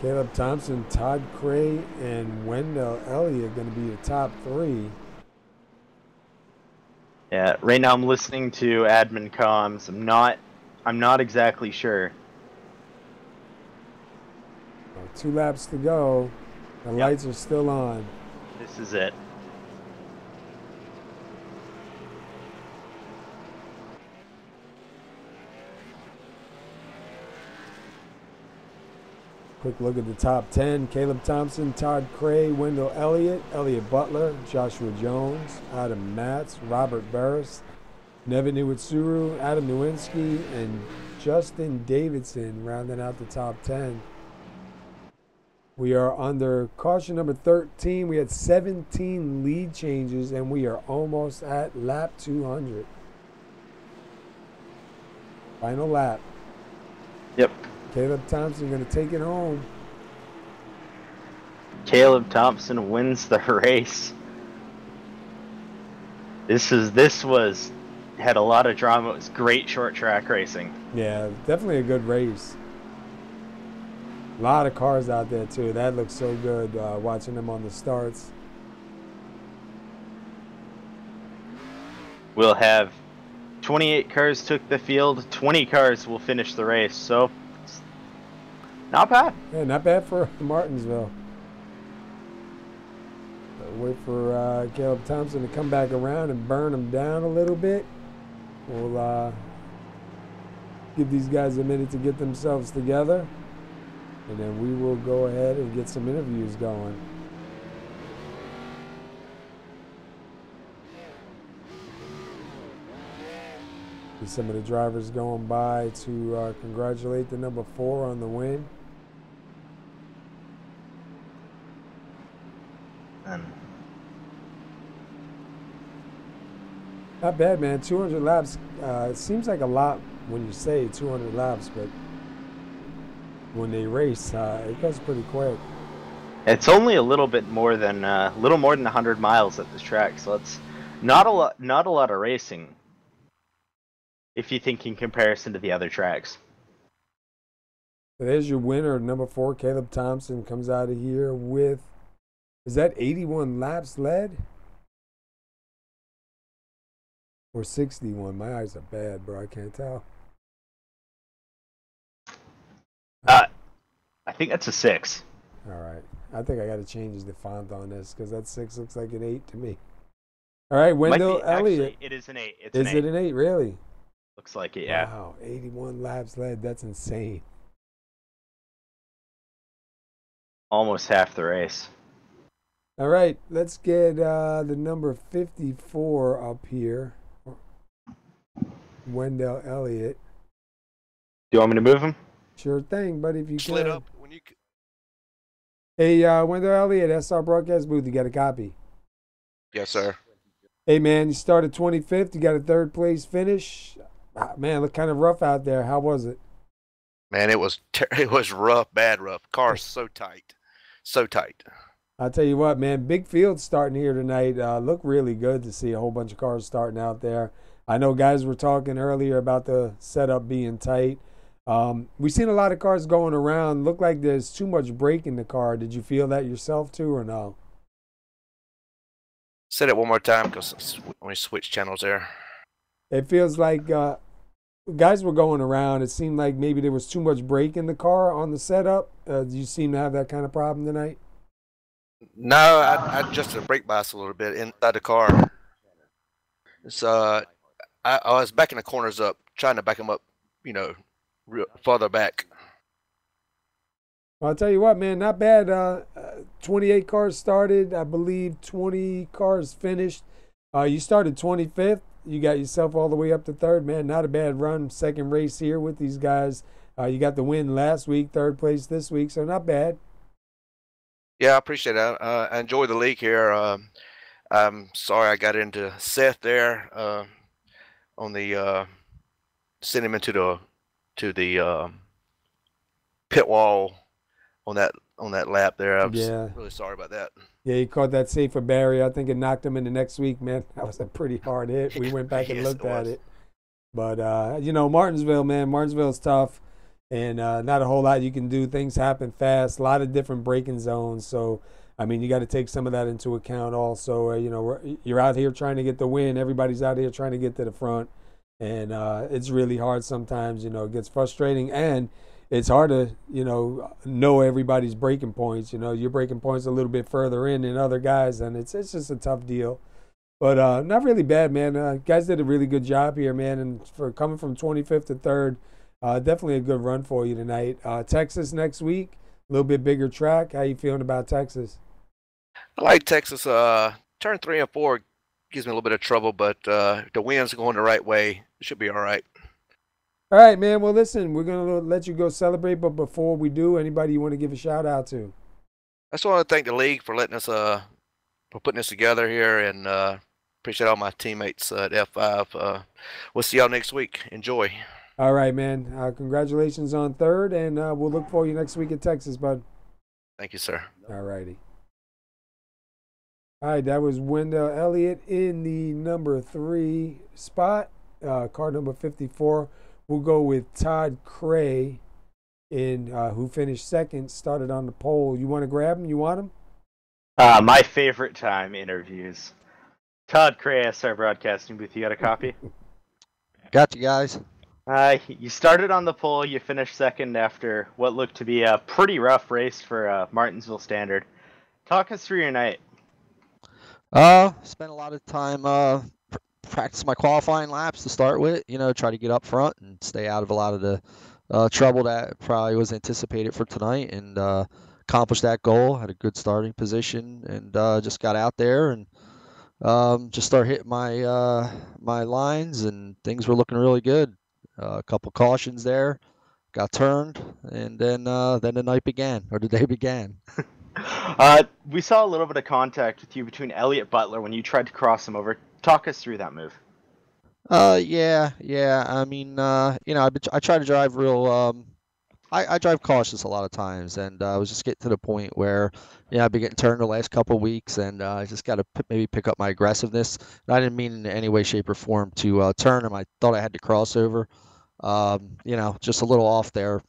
Caleb Thompson, Todd Cray, and Wendell Elliott going to be the top 3. Yeah, right now I'm listening to admin comms. I'm not exactly sure. 2 laps to go. The lights are still on. This is it. Quick look at the top 10. Caleb Thompson, Todd Cray, Wendell Elliott, Elliott Butler, Joshua Jones, Adam Matz, Robert Barris, Nevin Iwitsuru, Adam Nowinski, and Justin Davidson rounding out the top 10. We are under caution number 13. We had 17 lead changes, and we are almost at lap 200. Final lap. Yep. Caleb Thompson going to take it home. Caleb Thompson wins the race. This had a lot of drama. It was great short track racing. Yeah, definitely a good race. A lot of cars out there too. That looks so good watching them on the starts. We'll have 28 cars took the field. 20 cars will finish the race. So not bad. Yeah, not bad for Martinsville. Wait for Caleb Thompson to come back around and burn them down a little bit. We'll give these guys a minute to get themselves together, and then we will go ahead and get some interviews going. See some of the drivers going by to congratulate the number 4 on the win. Not bad, man. 200 laps. It seems like a lot when you say 200 laps, but when they race, it goes pretty quick. It's only a little more than 100 miles at this track, so it's not a lot of racing. If you think in comparison to the other tracks. So there's your winner, number 4, Caleb Thompson, comes out of here with, is that 81 laps led? Or 61? My eyes are bad, bro. I can't tell. I think that's a 6. All right. I think I got to change the font on this because that 6 looks like an 8 to me. All right, Wendell Elliott. Actually, it is an 8. Is it an 8, really? Looks like it, yeah. Wow, 81 laps led. That's insane. Almost half the race. All right, let's get the number 54 up here. Wendell Elliott. Do you want me to move him? Sure thing, buddy, if you Slid can. up when you... Hey, Wendell Elliott, SR Broadcast Booth, you got a copy? Yes, sir. Hey, man, you started 25th. You got a 3rd place finish. Man, it looked kind of rough out there. How was it? Man, it was rough, bad rough. Car's so tight. So tight. I'll tell you what, man, big field starting here tonight. Looked really good to see a whole bunch of cars starting out there. I know guys were talking earlier about the setup being tight. We've seen a lot of cars going around. Look like there's too much brake in the car. Did you feel that yourself too, or no? Say it one more time because we switch channels there. It feels like guys were going around. It seemed like maybe there was too much brake in the car on the setup. Do you seem to have that kind of problem tonight? No, I adjusted the brake bias a little bit inside the car. So I was backing the corners up, trying to back them up, you know, farther back. Well, I'll tell you what, man, not bad. 28 cars started. I believe 20 cars finished. You started 25th. You got yourself all the way up to 3rd, man. Not a bad run. 2nd race here with these guys. You got the win last week, 3rd place this week, so not bad. Yeah, I appreciate that. I enjoy the league here. I'm sorry I got into Seth there. on the sent him into the pit wall on that lap there. I was really sorry about that. Yeah, he caught that safer barrier. I think it knocked him into next week, man. That was a pretty hard hit. We went back and looked at it. But, Martinsville, man, Martinsville's tough. And not a whole lot you can do. Things happen fast. A lot of different braking zones. So, I mean, you got to take some of that into account also. You're out here trying to get the win. Everybody's out here trying to get to the front. And it's really hard sometimes. It gets frustrating. And it's hard to, know everybody's breaking points. Your breaking points a little bit further in than other guys, and it's just a tough deal. But not really bad, man. Guys did a really good job here, man, and for coming from 25th to 3rd, definitely a good run for you tonight. Texas next week, a little bit bigger track. How you feeling about Texas? I like Texas. Turn 3 and 4 gives me a little bit of trouble, but the wind's going the right way. It should be all right. All right, man. Well, listen, we're going to let you go celebrate, but before we do, anybody you want to give a shout out to? I just want to thank the league for letting us, for putting this together here, and appreciate all my teammates at F5. We'll see y'all next week. Enjoy. All right, man. Congratulations on 3rd, and we'll look for you next week at Texas, bud. Thank you, sir. All righty. All right, that was Wendell Elliott in the number 3 spot, car number 54. We'll go with Todd Cray, who finished 2nd, started on the pole. You want to grab him? You want him? My favorite time interviews. Todd Cray, SR Broadcasting Booth. You got a copy? Got you guys. You started on the pole. You finished 2nd after what looked to be a pretty rough race for Martinsville Standard. Talk us through your night. Spent a lot of time practice my qualifying laps to start with, try to get up front and stay out of a lot of the trouble that probably was anticipated for tonight, and accomplished that goal. Had a good starting position, and just got out there and just start hitting my lines, and things were looking really good. A couple cautions there, got turned, and then the night began, or the day began. We saw a little bit of contact with you between Elliott Butler when you tried to cross him over. Talk us through that move. Yeah. I mean, I try to drive real. I drive cautious a lot of times, and I was just getting to the point where, I've been getting turned the last couple of weeks, and I just got to maybe pick up my aggressiveness. And I didn't mean in any way, shape, or form to turn him. I thought I had to cross over. Just a little off there.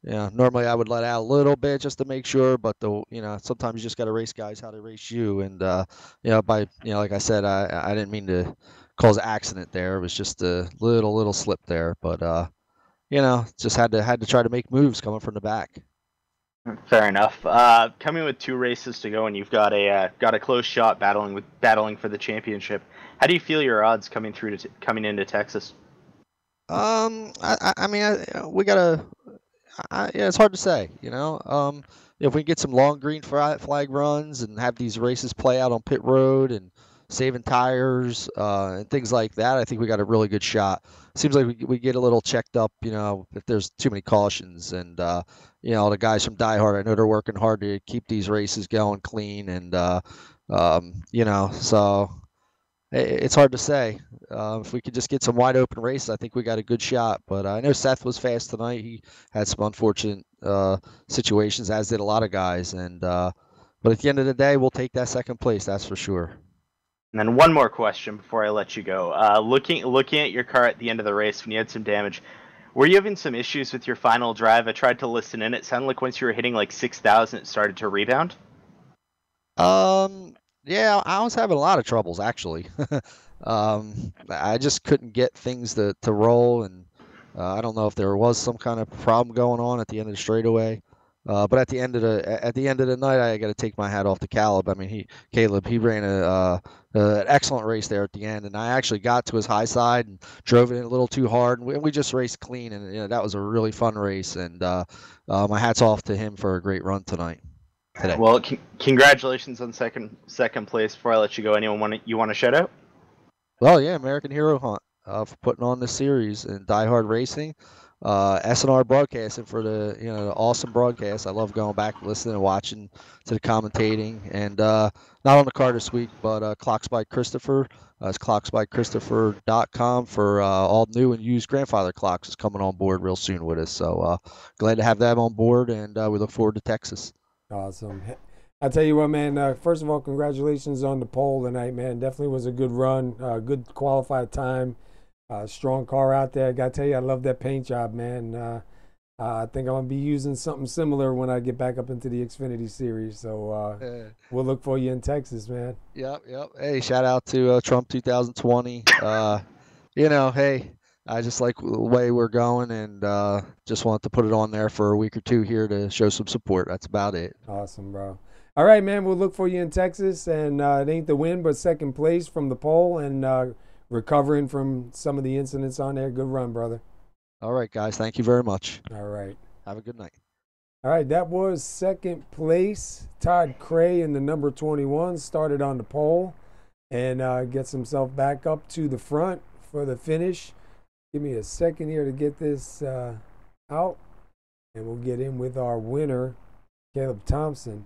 Normally I would let out a little bit just to make sure, but sometimes you just got to race guys how they race you. And, like I said, I didn't mean to cause an accident there. It was just a little slip there, but, just had to try to make moves coming from the back. Fair enough. Coming with 2 races to go, and you've got a close shot battling for the championship. How do you feel your odds coming into Texas? We gotta. It's hard to say, if we get some long green flag runs and have these races play out on pit road and saving tires and things like that, I think we got a really good shot. Seems like we get a little checked up, if there's too many cautions, and the guys from DieHard, I know they're working hard to keep these races going clean, and so it's hard to say. If we could just get some wide open races, I think we got a good shot. But I know Seth was fast tonight. He had some unfortunate situations, as did a lot of guys. And but at the end of the day, we'll take that 2nd place. That's for sure. And then one more question before I let you go. Looking at your car at the end of the race when you had some damage, were you having some issues with your final drive? I tried to listen in. It sounded like once you were hitting like 6,000, it started to rebound. Yeah, I was having a lot of troubles actually. I just couldn't get things to roll, and I don't know if there was some kind of problem going on at the end of the straightaway. But at the end of the night, I got to take my hat off to Caleb. I mean, Caleb ran an excellent race there at the end, and I actually got to his high side and drove it in a little too hard, and we just raced clean, and that was a really fun race. And my hat's off to him for a great run tonight. Today. Well, congratulations on second place. Before I let you go, anyone you want to shout out? Well, yeah, American Hero Hunt for putting on this series, and DieHard Racing. SNR Broadcasting for the the awesome broadcast. I love going back, listening, and watching to the commentating, and not on the car this week, but Clocks by Christopher. It's clocksbychristopher.com for all new and used grandfather clocks is coming on board real soon with us. So glad to have them on board, and we look forward to Texas. Awesome. I tell you what, man. First of all, congratulations on the pole tonight, man. Definitely was a good run, good qualified time. Strong car out there. I gotta tell you, I love that paint job, man. I think I'm gonna be using something similar when I get back up into the Xfinity series. So we'll look for you in Texas, man. Yep. Hey, shout out to Trump 2020. Hey, I just like the way we're going, and just wanted to put it on there for a week or two here to show some support. That's about it. Awesome, bro. All right, man. We'll look for you in Texas, and it ain't the win, but second place from the pole, and recovering from some of the incidents on there. Good run, brother. All right, guys. Thank you very much. All right. Have a good night. All right, that was second place. Todd Cray in the number 21 started on the pole and gets himself back up to the front for the finish. Give me a second here to get this out, and we'll get in with our winner, Caleb Thompson.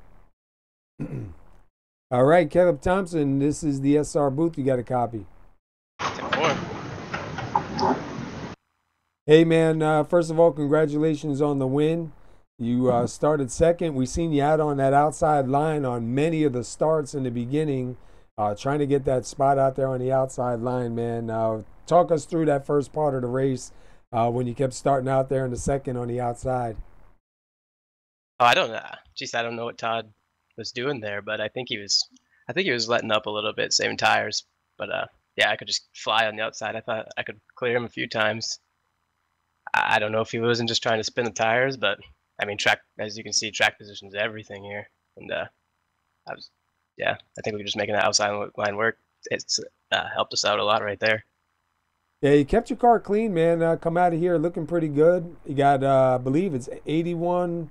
All right, Caleb Thompson, this is the SR booth. You got a copy. Hey, man, first of all, congratulations on the win. You started second. We seen you out on that outside line on many of the starts in the beginning, trying to get that spot out there on the outside line, man. Talk us through that first part of the race when you kept starting out there in the second on the outside. Oh, I don't know. Jeez, I don't know what Todd was doing there, but I think he was letting up a little bit, saving tires. But yeah, I could just fly on the outside. I thought I could clear him a few times. I don't know if he wasn't just trying to spin the tires, but I mean, track, as you can see, track position is everything here, and I think we were just making that outside line work. It's helped us out a lot right there. Yeah, you kept your car clean, man. Come out of here looking pretty good. You got, I believe it's 81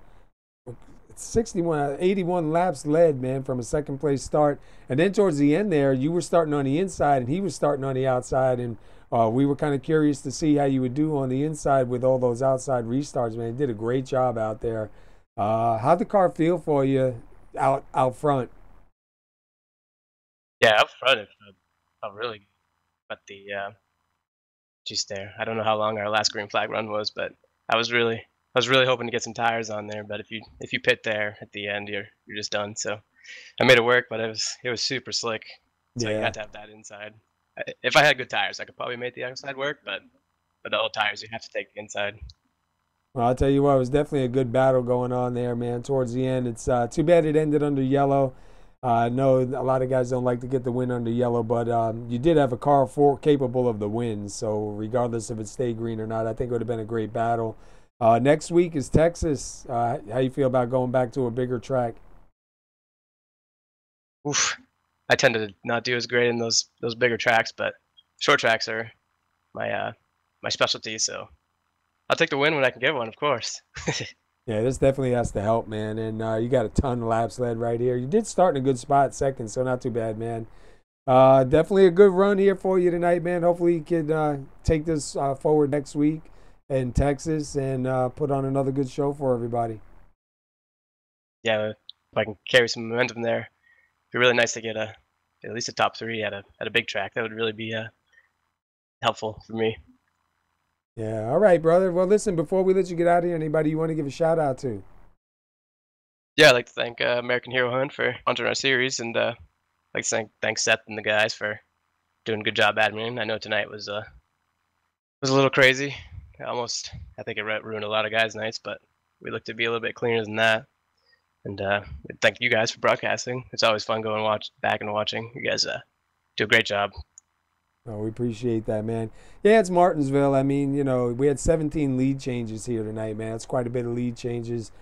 laps led, man, from a second place start. And then towards the end there, you were starting on the inside and he was starting on the outside. And we were kind of curious to see how you would do on the inside with all those outside restarts, man. You did a great job out there. How'd the car feel for you out front? Yeah, up front it felt really good. But there. I don't know how long our last green flag run was, but I was really hoping to get some tires on there. But if you pit there at the end, you're just done. So I made it work, but it was super slick. So you had to have that inside. If I had good tires, I could probably make the outside work, but the old tires, you have to take the inside. Well, I'll tell you what, it was definitely a good battle going on there, man. Towards the end, it's too bad it ended under yellow. I know a lot of guys don't like to get the win under yellow, but you did have a car capable of the win. So regardless if it stayed green or not, I think it would have been a great battle. Next week is Texas. How you feel about going back to a bigger track? Oof. I tend to not do as great in those bigger tracks, but short tracks are my specialty. So I'll take the win when I can get one, of course. Yeah, this definitely has to help, man. And you got a ton of laps led right here. You did start in a good spot second, so not too bad, man. Definitely a good run here for you tonight, man. Hopefully you can take this forward next week in Texas and put on another good show for everybody. Yeah, if I can carry some momentum there, it'd be really nice to get at least a top 3 at a big track. That would really be helpful for me. Yeah, all right, brother. Well, listen, before we let you get out of here, anybody you want to give a shout out to? Yeah, I'd like to thank American Hero Hunt for sponsoring our series, and I'd like to thank Seth and the guys for doing a good job admin. I know tonight was a little crazy. I think it ruined a lot of guys' nights, but we looked to be a little bit cleaner than that. And thank you guys for broadcasting. It's always fun going back and watching. You guys do a great job. Oh, we appreciate that, man. Yeah, it's Martinsville. I mean, we had 17 lead changes here tonight, man. It's quite a bit of lead changes.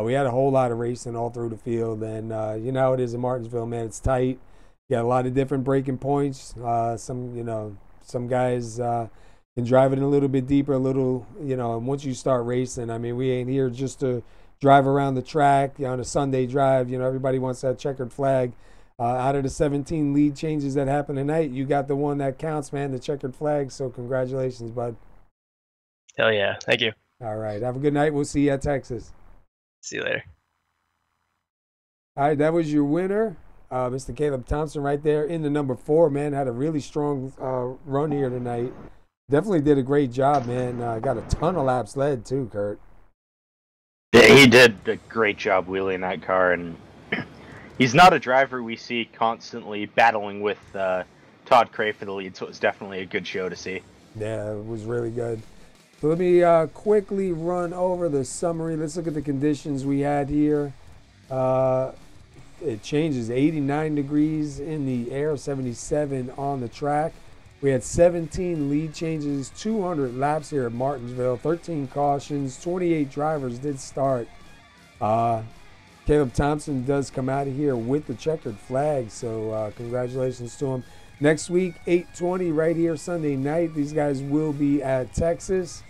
We had a whole lot of racing all through the field, and you know how it is in Martinsville, man. It's tight. You got a lot of different breaking points. Some guys can drive it a little bit deeper, and once you start racing, I mean, we ain't here just to drive around the track on a Sunday drive. Everybody wants that checkered flag. Out of the 17 lead changes that happened tonight, you got the one that counts, man, the checkered flag. So congratulations, bud. Hell yeah. Thank you. All right. Have a good night. We'll see you at Texas. See you later. All right. That was your winner, Mr. Caleb Thompson, right there in the number 4. Man, had a really strong run here tonight. Definitely did a great job, man. Got a ton of laps led too, Kurt. Yeah, he did a great job wheeling that car, and he's not a driver we see constantly battling with Todd Cray for the lead, so it was definitely a good show to see. Yeah, it was really good. So let me quickly run over the summary. Let's look at the conditions we had here. It changes 89 degrees in the air, 77 on the track. We had 17 lead changes, 200 laps here at Martinsville, 13 cautions, 28 drivers did start. Caleb Thompson does come out of here with the checkered flag, so congratulations to him. Next week, 8:20 right here Sunday night. These guys will be at Texas.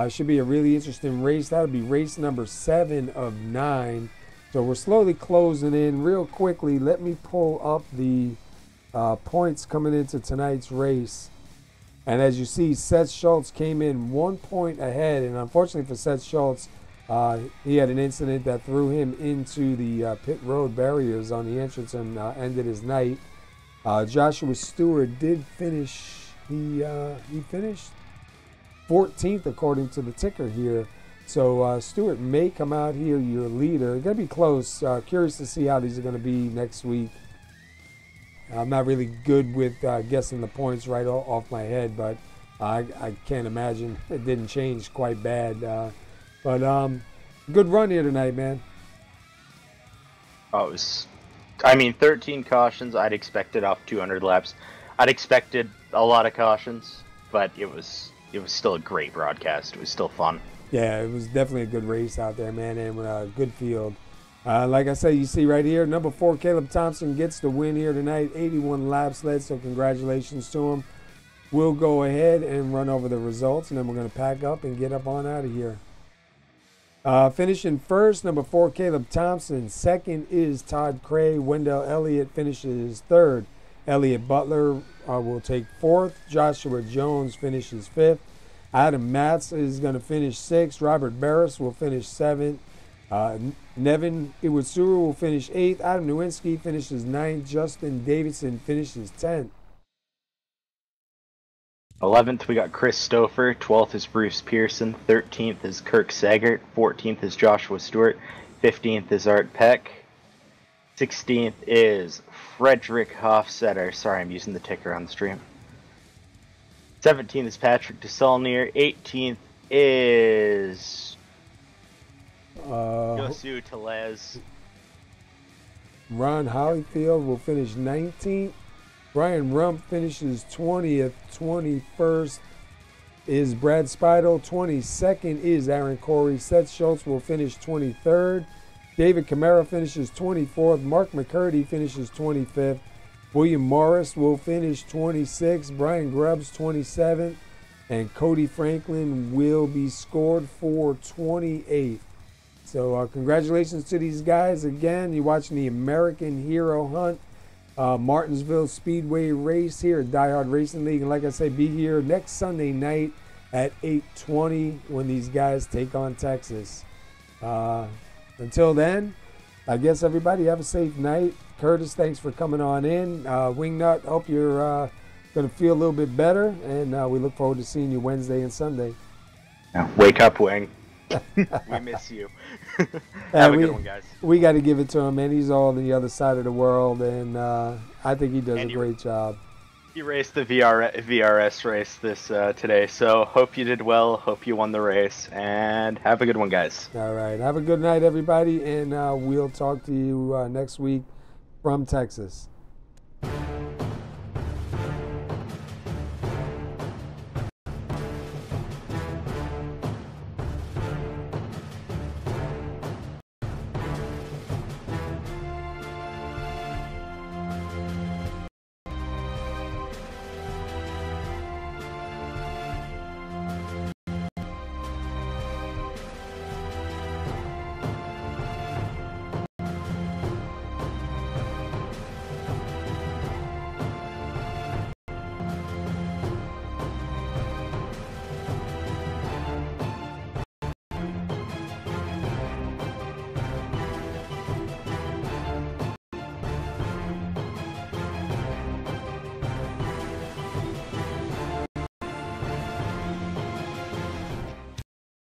Should be a really interesting race. That'll be race number 7 of 9. So we're slowly closing in. Real quickly, let me pull up the points coming into tonight's race. And as you see, Seth Schultz came in 1 point ahead. And unfortunately for Seth Schultz, he had an incident that threw him into the pit road barriers on the entrance and ended his night. Joshua Stewart did finish. He finished 14th according to the ticker here. So Stewart may come out here your leader. Going to be close. Curious to see how these are going to be next week. I'm not really good with guessing the points right off my head, but I can't imagine it didn't change quite bad. But good run here tonight, man. Oh, it was, 13 cautions. I'd expected off 200 laps. I'd expected a lot of cautions, but it was still a great broadcast. It was still fun. Yeah, it was definitely a good race out there, man, and a good field. Like I said, you see right here, number 4, Caleb Thompson gets the win here tonight. 81 laps led, so congratulations to him. We'll go ahead and run over the results, and then we're going to pack up and get up on out of here. Finishing first, number 4, Caleb Thompson. Second is Todd Cray. Wendell Elliott finishes third. Elliott Butler will take 4th. Joshua Jones finishes 5th. Adam Matz is going to finish 6th. Robert Barris will finish 7th. Nevin Iwasuru will finish 8th. Adam Nowinski finishes 9th. Justin Davidson finishes 10th. 11th, we got Chris Stouffer. 12th is Bruce Pearson. 13th is Kirk Sagert. 14th is Joshua Stewart. 15th is Art Peck. 16th is Frederick Hofstetter. Sorry, I'm using the ticker on the stream. 17th is Patrick DeSaulnier. 18th is Josu Telez. Ron Hollyfield will finish 19th. Brian Rump finishes 20th. 21st is Brad Speidel. 22nd is Aaron Corey. Seth Schultz will finish 23rd. David Camara finishes 24th. Mark McCurdy finishes 25th. William Morris will finish 26th. Brian Grubbs 27th. And Cody Franklin will be scored for 28th. So congratulations to these guys. Again, you're watching the American Hero Hunt Martinsville Speedway race here at DieHard Racing League. And like I say, be here next Sunday night at 8:20 when these guys take on Texas. Until then, I guess everybody have a safe night. Curtis, thanks for coming on in. Wingnut, hope you're going to feel a little bit better. And we look forward to seeing you Wednesday and Sunday. Yeah, wake up, Wing. We miss you. Have a good one, guys. We got to give it to him, man. He's all on the other side of the world, and I think he does a great job. You raced the VRS race this today, so hope you did well. Hope you won the race, and have a good one, guys. All right. Have a good night, everybody, and we'll talk to you next week from Texas.